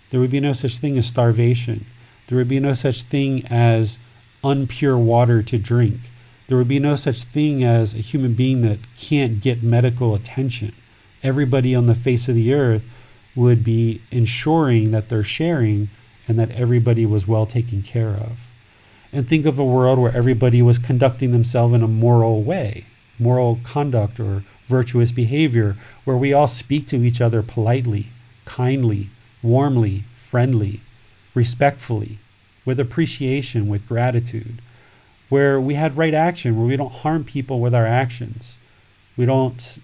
There would be no such thing as starvation. There would be no such thing as unpure water to drink. There would be no such thing as a human being that can't get medical attention. Everybody on the face of the earth would be ensuring that they're sharing and that everybody was well taken care of. And think of a world where everybody was conducting themselves in a moral way, moral conduct or virtuous behavior, where we all speak to each other politely, kindly, warmly, friendly, respectfully, with appreciation, with gratitude, where we had right action, where we don't harm people with our actions. We don't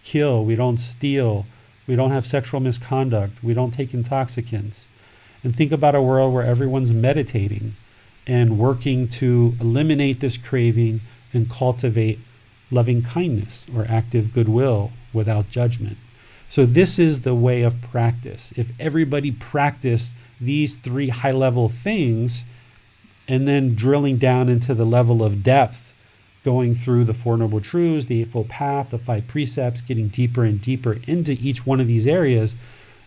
kill, we don't steal, we don't have sexual misconduct, we don't take intoxicants. And think about a world where everyone's meditating and working to eliminate this craving and cultivate loving kindness or active goodwill without judgment. So this is the way of practice. If everybody practiced these three high-level things and then drilling down into the level of depth, going through the Four Noble Truths, the Eightfold Path, the 5 precepts, getting deeper and deeper into each one of these areas,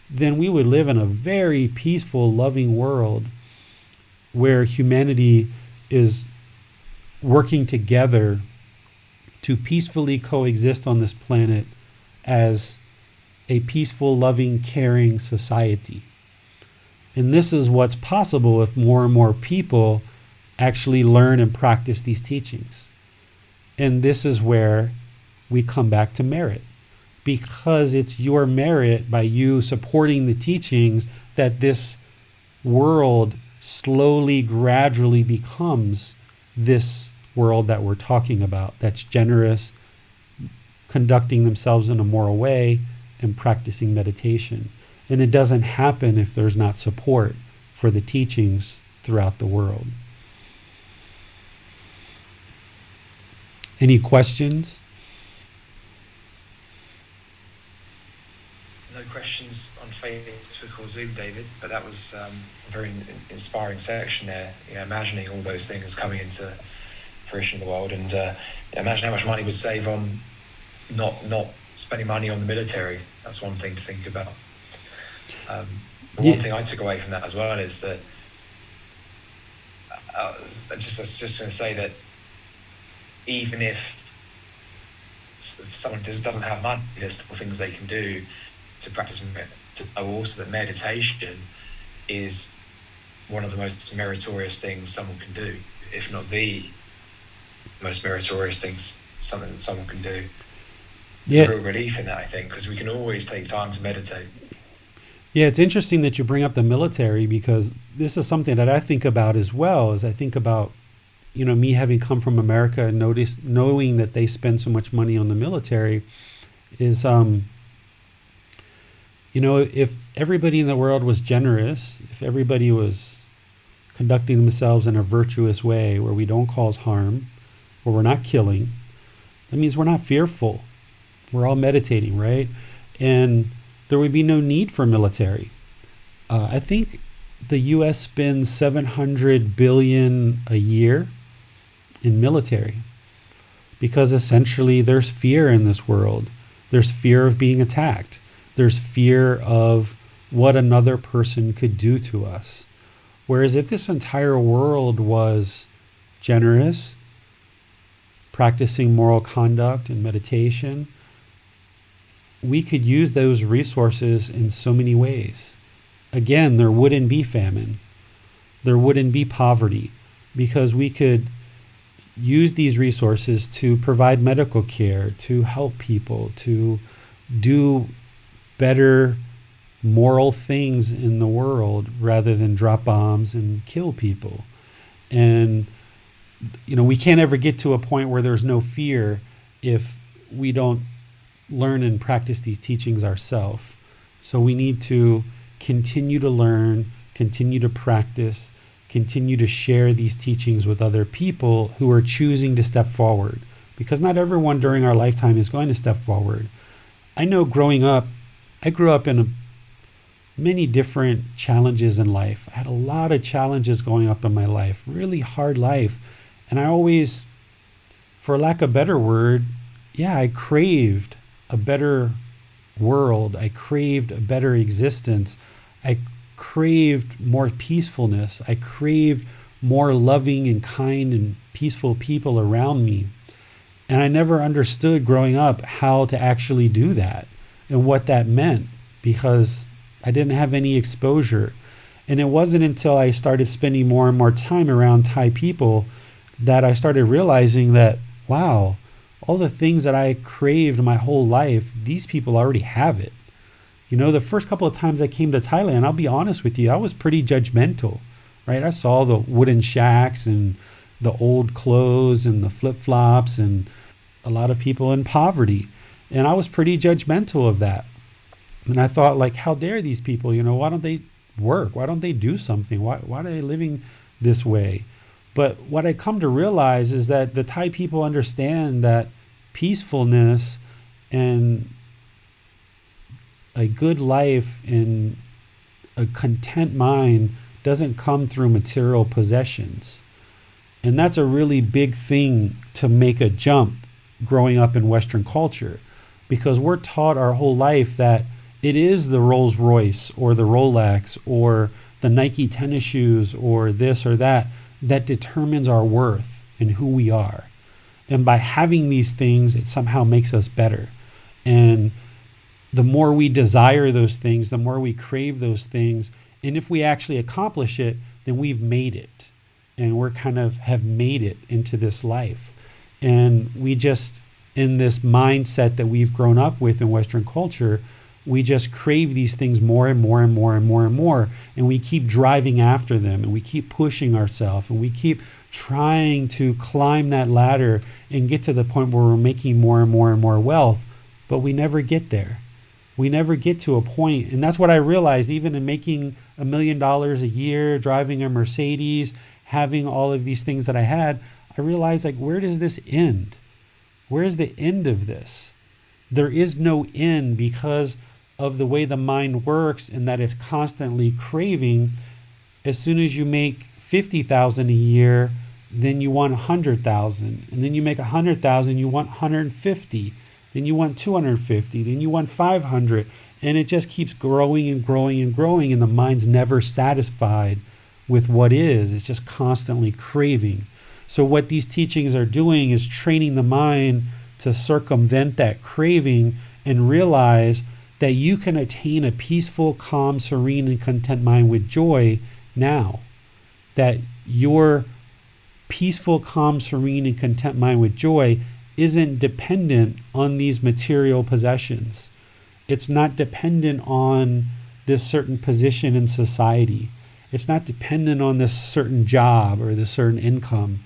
then we would live in a very peaceful, loving world where humanity is working together to peacefully coexist on this planet as a peaceful, loving, caring society. And this is what's possible if more and more people actually learn and practice these teachings. And this is where we come back to merit, because it's your merit by you supporting the teachings that this world slowly, gradually becomes this world that we're talking about, that's generous, conducting themselves in a moral way, and practicing meditation. And it doesn't happen if there's not support for the teachings throughout the world. Any questions? No questions on Facebook or Zoom, David, but that was a very inspiring section there. You know, imagining all those things coming into fruition in the world, and imagine how much money we'd save on not spending money on the military. That's one thing to think about. One thing I took away from that as well is that I was just going to say that even if someone doesn't have money, there's still things they can do to practice, to know also that meditation is one of the most meritorious things someone can do, if not the most meritorious things something that someone can do. There's a real relief in that, I think, because we can always take time to meditate. Yeah, it's interesting that you bring up the military, because this is something that I think about as well. As I think about, you know, me having come from America and knowing that they spend so much money on the military, is you know, if everybody in the world was generous, if everybody was conducting themselves in a virtuous way where we don't cause harm, where we're not killing, that means we're not fearful. We're all meditating, right? And there would be no need for military. I think the U.S. spends $700 billion a year in military, because essentially there's fear in this world. There's fear of being attacked. There's fear of what another person could do to us. Whereas if this entire world was generous, practicing moral conduct and meditation, we could use those resources in so many ways. Again, there wouldn't be famine. There wouldn't be poverty, because we could use these resources to provide medical care, to help people, to do better moral things in the world rather than drop bombs and kill people. And, you know, we can't ever get to a point where there's no fear if we don't learn and practice these teachings ourselves. So we need to continue to learn, continue to practice, continue to share these teachings with other people who are choosing to step forward, because not everyone during our lifetime is going to step forward. I know growing up, I grew up in many different challenges in life. I had a lot of challenges going up in my life, really hard life. And I always, for lack of a better word, I craved a better world. I craved a better existence. I craved more peacefulness. I craved more loving and kind and peaceful people around me. And I never understood growing up how to actually do that and what that meant, because I didn't have any exposure. And it wasn't until I started spending more and more time around Thai people that I started realizing that, wow, all the things that I craved my whole life, these people already have it. The first couple of times I came to Thailand, I'll be honest with you, I was pretty judgmental, right? I saw the wooden shacks and the old clothes and the flip-flops and a lot of people in poverty. And I was pretty judgmental of that. And I thought, like, how dare these people, why don't they work? Why don't they do something? Why are they living this way? But what I come to realize is that the Thai people understand that peacefulness and a good life and a content mind doesn't come through material possessions. And that's a really big thing to make a jump growing up in Western culture, because we're taught our whole life that it is the Rolls Royce or the Rolex or the Nike tennis shoes or this or that determines our worth and who we are. And by having these things, it somehow makes us better. And the more we desire those things, the more we crave those things. And if we actually accomplish it, then we've made it. And we're kind of have made it into this life. And we just, in this mindset that we've grown up with in Western culture, we just crave these things more and more and more and more and more. And we keep driving after them, and we keep pushing ourselves, and we keep trying to climb that ladder and get to the point where we're making more and more and more wealth. But we never get there. We never get to a point. And that's what I realized, even in making $1 million a year, driving a Mercedes, having all of these things that I had, I realized, like, where does this end? Where's the end of this? There is no end, because of the way the mind works, and that it's constantly craving. As soon as you make 50,000 a year, then you want 100,000, and then you make 100,000, you want 150, then you want 250, then you want 500, and it just keeps growing and growing and growing, and the mind's never satisfied with what is. It's just constantly craving. So what these teachings are doing is training the mind to circumvent that craving and realize that you can attain a peaceful, calm, serene, and content mind with joy now. That your peaceful, calm, serene, and content mind with joy isn't dependent on these material possessions. It's not dependent on this certain position in society. It's not dependent on this certain job or this certain income.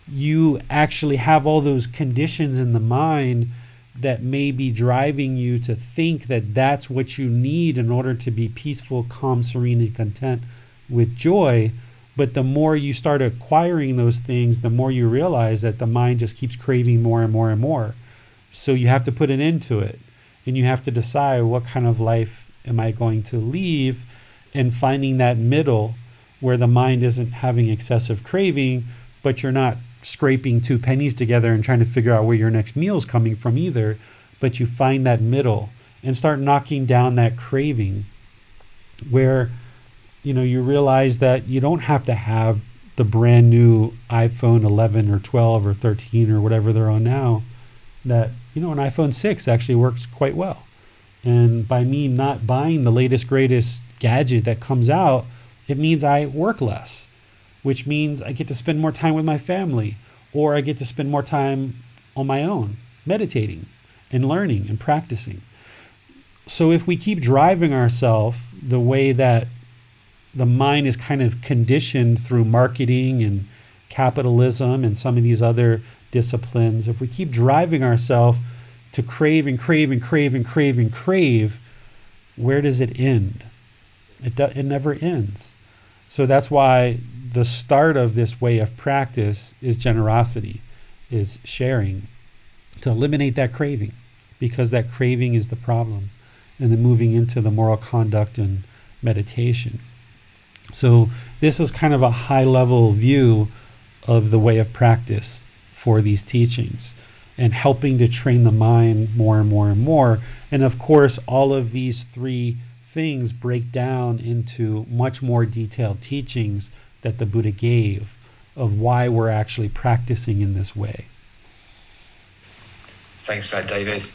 You actually have all those conditions in the mind that may be driving you to think that that's what you need in order to be peaceful, calm, serene, and content with joy. But the more you start acquiring those things, the more you realize that the mind just keeps craving more and more and more. So you have to put an end to it. And you have to decide, what kind of life am I going to leave? And finding that middle where the mind isn't having excessive craving, but you're not scraping 2 pennies together and trying to figure out where your next meal is coming from either. But you find that middle and start knocking down that craving, where you realize that you don't have to have the brand new iPhone 11 or 12 or 13 or whatever they're on now. That an iPhone 6 actually works quite well. And by me not buying the latest greatest gadget that comes out, it means I work less, which means I get to spend more time with my family, or I get to spend more time on my own, meditating and learning and practicing. So if we keep driving ourselves the way that the mind is kind of conditioned through marketing and capitalism and some of these other disciplines, if we keep driving ourselves to crave and crave and crave and crave and crave, where does it end? It never ends. So that's why the start of this way of practice is generosity, is sharing, to eliminate that craving, because that craving is the problem. And then moving into the moral conduct and meditation. So this is kind of a high-level view of the way of practice for these teachings and helping to train the mind more and more and more. And of course, all of these three things break down into much more detailed teachings that the Buddha gave of why we're actually practicing in this way. Thanks for that, David.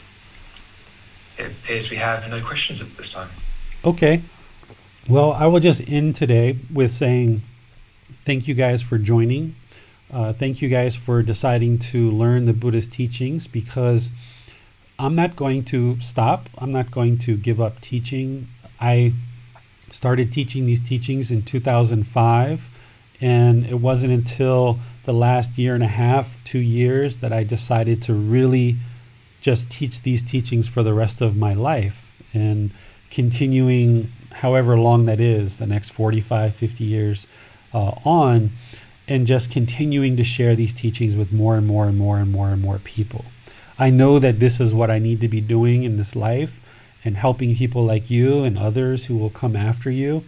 It appears we have no questions at this time. Okay. Well, I will just end today with saying thank you guys for joining. Thank you guys for deciding to learn the Buddha's teachings, because I'm not going to stop. I'm not going to give up teaching. I started teaching these teachings in 2005, and it wasn't until the last year and a half, 2 years, that I decided to really just teach these teachings for the rest of my life, and continuing however long that is, the next 45, 50 years on, and just continuing to share these teachings with more and more and more and more and more people. I know that this is what I need to be doing in this life, and helping people like you and others who will come after you,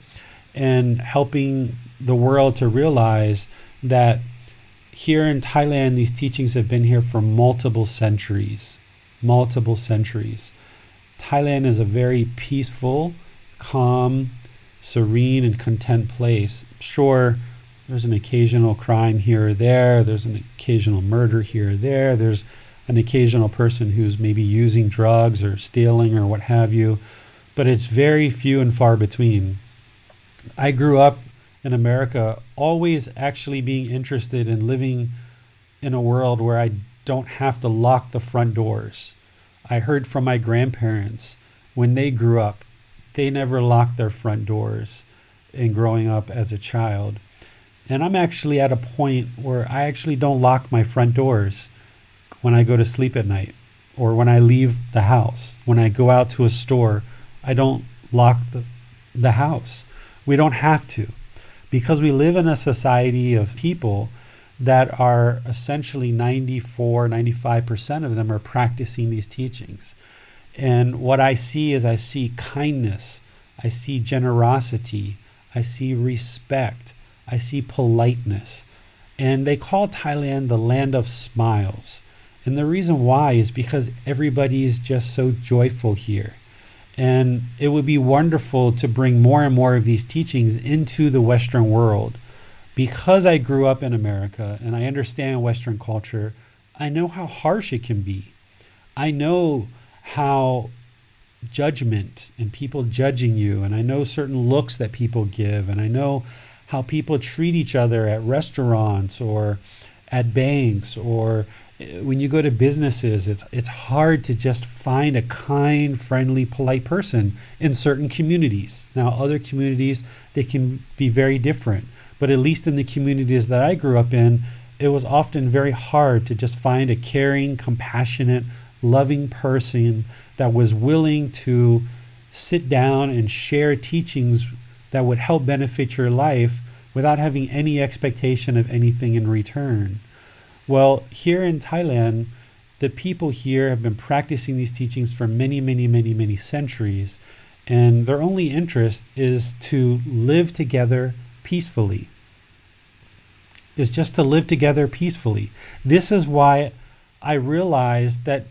and helping the world to realize that here in Thailand, these teachings have been here for multiple centuries. Thailand is a very peaceful, calm, serene, and content place. Sure, there's an occasional crime here or there. There's an occasional murder here or there. There's an occasional person who's maybe using drugs or stealing or what have you. But it's very few and far between. I grew up in America always actually being interested in living in a world where I don't have to lock the front doors. I heard from my grandparents when they grew up, they never locked their front doors in growing up as a child. And I'm actually at a point where I actually don't lock my front doors when I go to sleep at night, or when I leave the house. When I go out to a store, I don't lock the house. We don't have to, because we live in a society of people that are essentially 95% of them are practicing these teachings. And what I see is I see kindness, I see generosity, I see respect, I see politeness. And they call Thailand the land of smiles. And the reason why is because everybody is just so joyful here. And it would be wonderful to bring more and more of these teachings into the Western world. Because I grew up in America and I understand Western culture, I know how harsh it can be. I know how judgment and people judging you, and I know certain looks that people give, and I know how people treat each other at restaurants or at banks, or when you go to businesses. It's hard to just find a kind, friendly, polite person in certain communities. Now, other communities, they can be very different. But at least in the communities that I grew up in, it was often very hard to just find a caring, compassionate, loving person that was willing to sit down and share teachings that would help benefit your life without having any expectation of anything in return. Well, here in Thailand, the people here have been practicing these teachings for many, many, many, many centuries, and their only interest is to live together peacefully. Is just to live together peacefully. This is why I realized that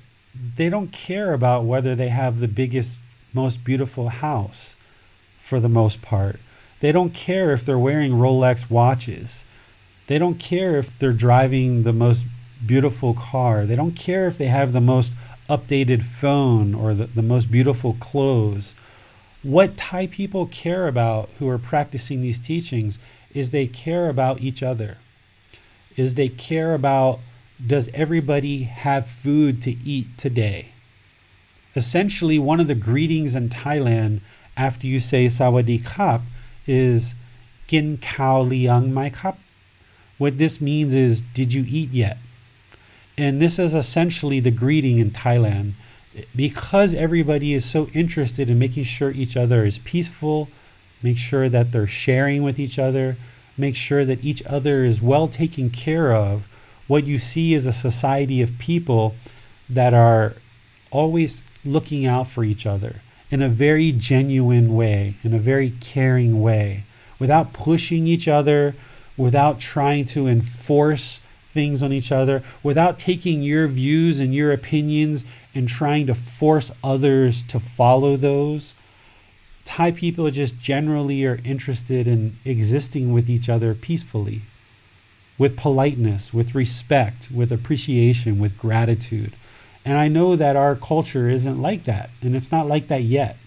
they don't care about whether they have the biggest, most beautiful house for the most part. They don't care if they're wearing Rolex watches. They don't care if they're driving the most beautiful car. They don't care if they have the most updated phone or the most beautiful clothes. What Thai people care about who are practicing these teachings is they care about each other. Is they care about, does everybody have food to eat today? Essentially, one of the greetings in Thailand after you say Sawadi Kap is Gin Kao Liang Mai Kap. What this means is, did you eat yet? And this is essentially the greeting in Thailand. Because everybody is so interested in making sure each other is peaceful, make sure that they're sharing with each other, make sure that each other is well taken care of, what you see is a society of people that are always looking out for each other. in a very genuine way, in a very caring way, without pushing each other, without trying to enforce things on each other, without taking your views and your opinions and trying to force others to follow those. Thai people just generally are interested in existing with each other peacefully, with politeness, with respect, with appreciation, with gratitude. And I know that our culture isn't like that, and it's not like that yet.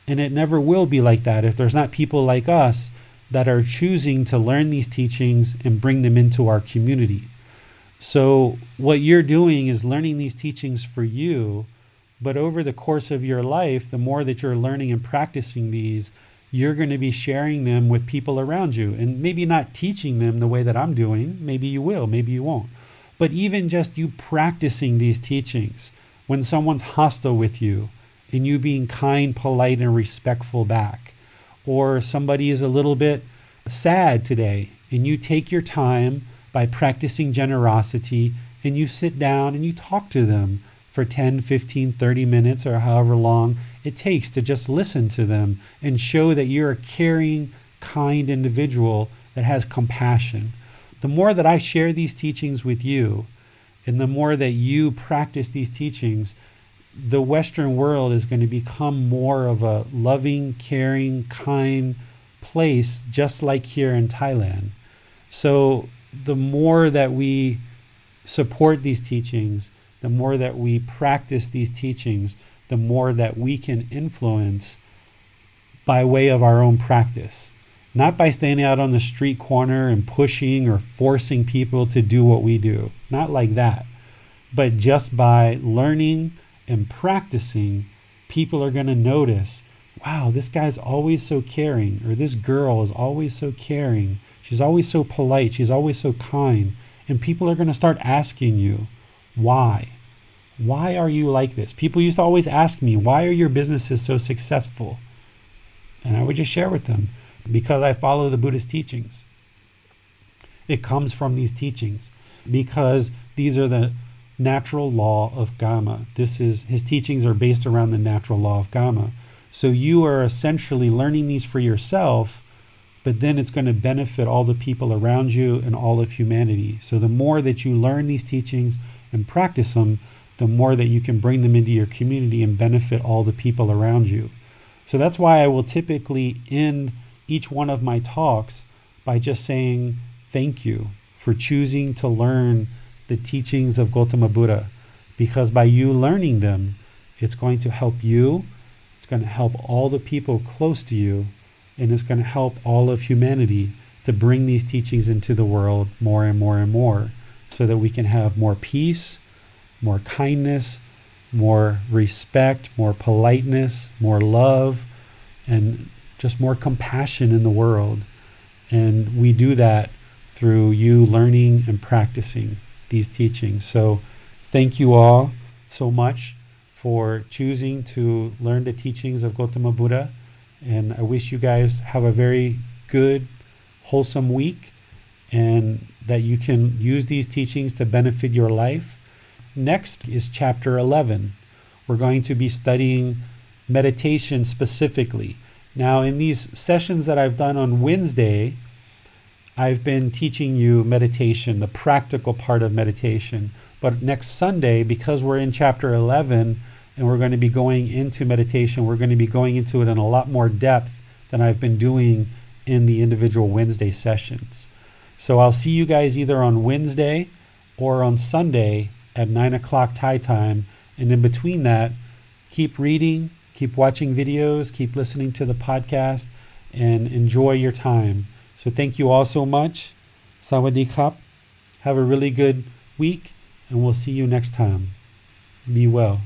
And it never will be like that if there's not people like us that are choosing to learn these teachings and bring them into our community. So what you're doing is learning these teachings for you, but over the course of your life, the more that you're learning and practicing these, you're going to be sharing them with people around you, and maybe not teaching them the way that I'm doing. Maybe you will, maybe you won't. But even just you practicing these teachings, when someone's hostile with you and you being kind, polite, and respectful back, or somebody is a little bit sad today and you take your time by practicing generosity and you sit down and you talk to them for 10, 15, 30 minutes or however long it takes to just listen to them and show that you're a caring, kind individual that has compassion. The more that I share these teachings with you, and the more that you practice these teachings, the Western world is going to become more of a loving, caring, kind place, just like here in Thailand. So the more that we support these teachings, the more that we practice these teachings, the more that we can influence by way of our own practice. Not by standing out on the street corner and pushing or forcing people to do what we do. Not like that. But just by learning and practicing, people are going to notice, wow, this guy's always so caring, or this girl is always so caring. She's always so polite. She's always so kind. And people are going to start asking you, why? Why are you like this? People used to always ask me, why are your businesses so successful? And I would just share with them, because I follow the Buddhist teachings. It comes from these teachings because these are the natural law of Kamma. His teachings are based around the natural law of Kamma. So you are essentially learning these for yourself, but then it's going to benefit all the people around you and all of humanity. So the more that you learn these teachings and practice them, the more that you can bring them into your community and benefit all the people around you. So that's why I will typically end each one of my talks by just saying thank you for choosing to learn the teachings of Gotama Buddha, because by you learning them, it's going to help you, it's going to help all the people close to you, and it's going to help all of humanity to bring these teachings into the world more and more and more, so that we can have more peace, more kindness, more respect, more politeness, more love, and just more compassion in the world. And we do that through you learning and practicing these teachings. So thank you all so much for choosing to learn the teachings of Gotama Buddha. And I wish you guys have a very good, wholesome week, and that you can use these teachings to benefit your life. Next is chapter 11. We're going to be studying meditation specifically. Now, in these sessions that I've done on Wednesday, I've been teaching you meditation, the practical part of meditation. But next Sunday, because we're in chapter 11 and we're going to be going into meditation, we're going to be going into it in a lot more depth than I've been doing in the individual Wednesday sessions. So I'll see you guys either on Wednesday or on Sunday at 9 o'clock Thai time. And in between that, keep reading, keep watching videos, keep listening to the podcast, and enjoy your time. So thank you all so much. Sawadee krap. Have a really good week, and we'll see you next time. Be well.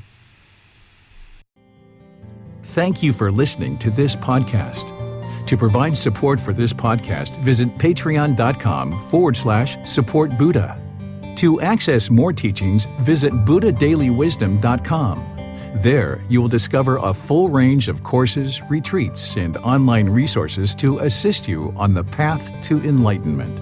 Thank you for listening to this podcast. To provide support for this podcast, visit patreon.com/support Buddha. To access more teachings, visit buddhadailywisdom.com. There, you will discover a full range of courses, retreats, and online resources to assist you on the path to enlightenment.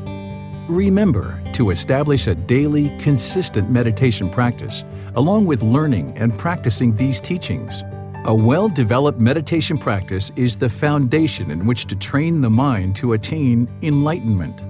Remember to establish a daily, consistent meditation practice, along with learning and practicing these teachings. A well-developed meditation practice is the foundation in which to train the mind to attain enlightenment.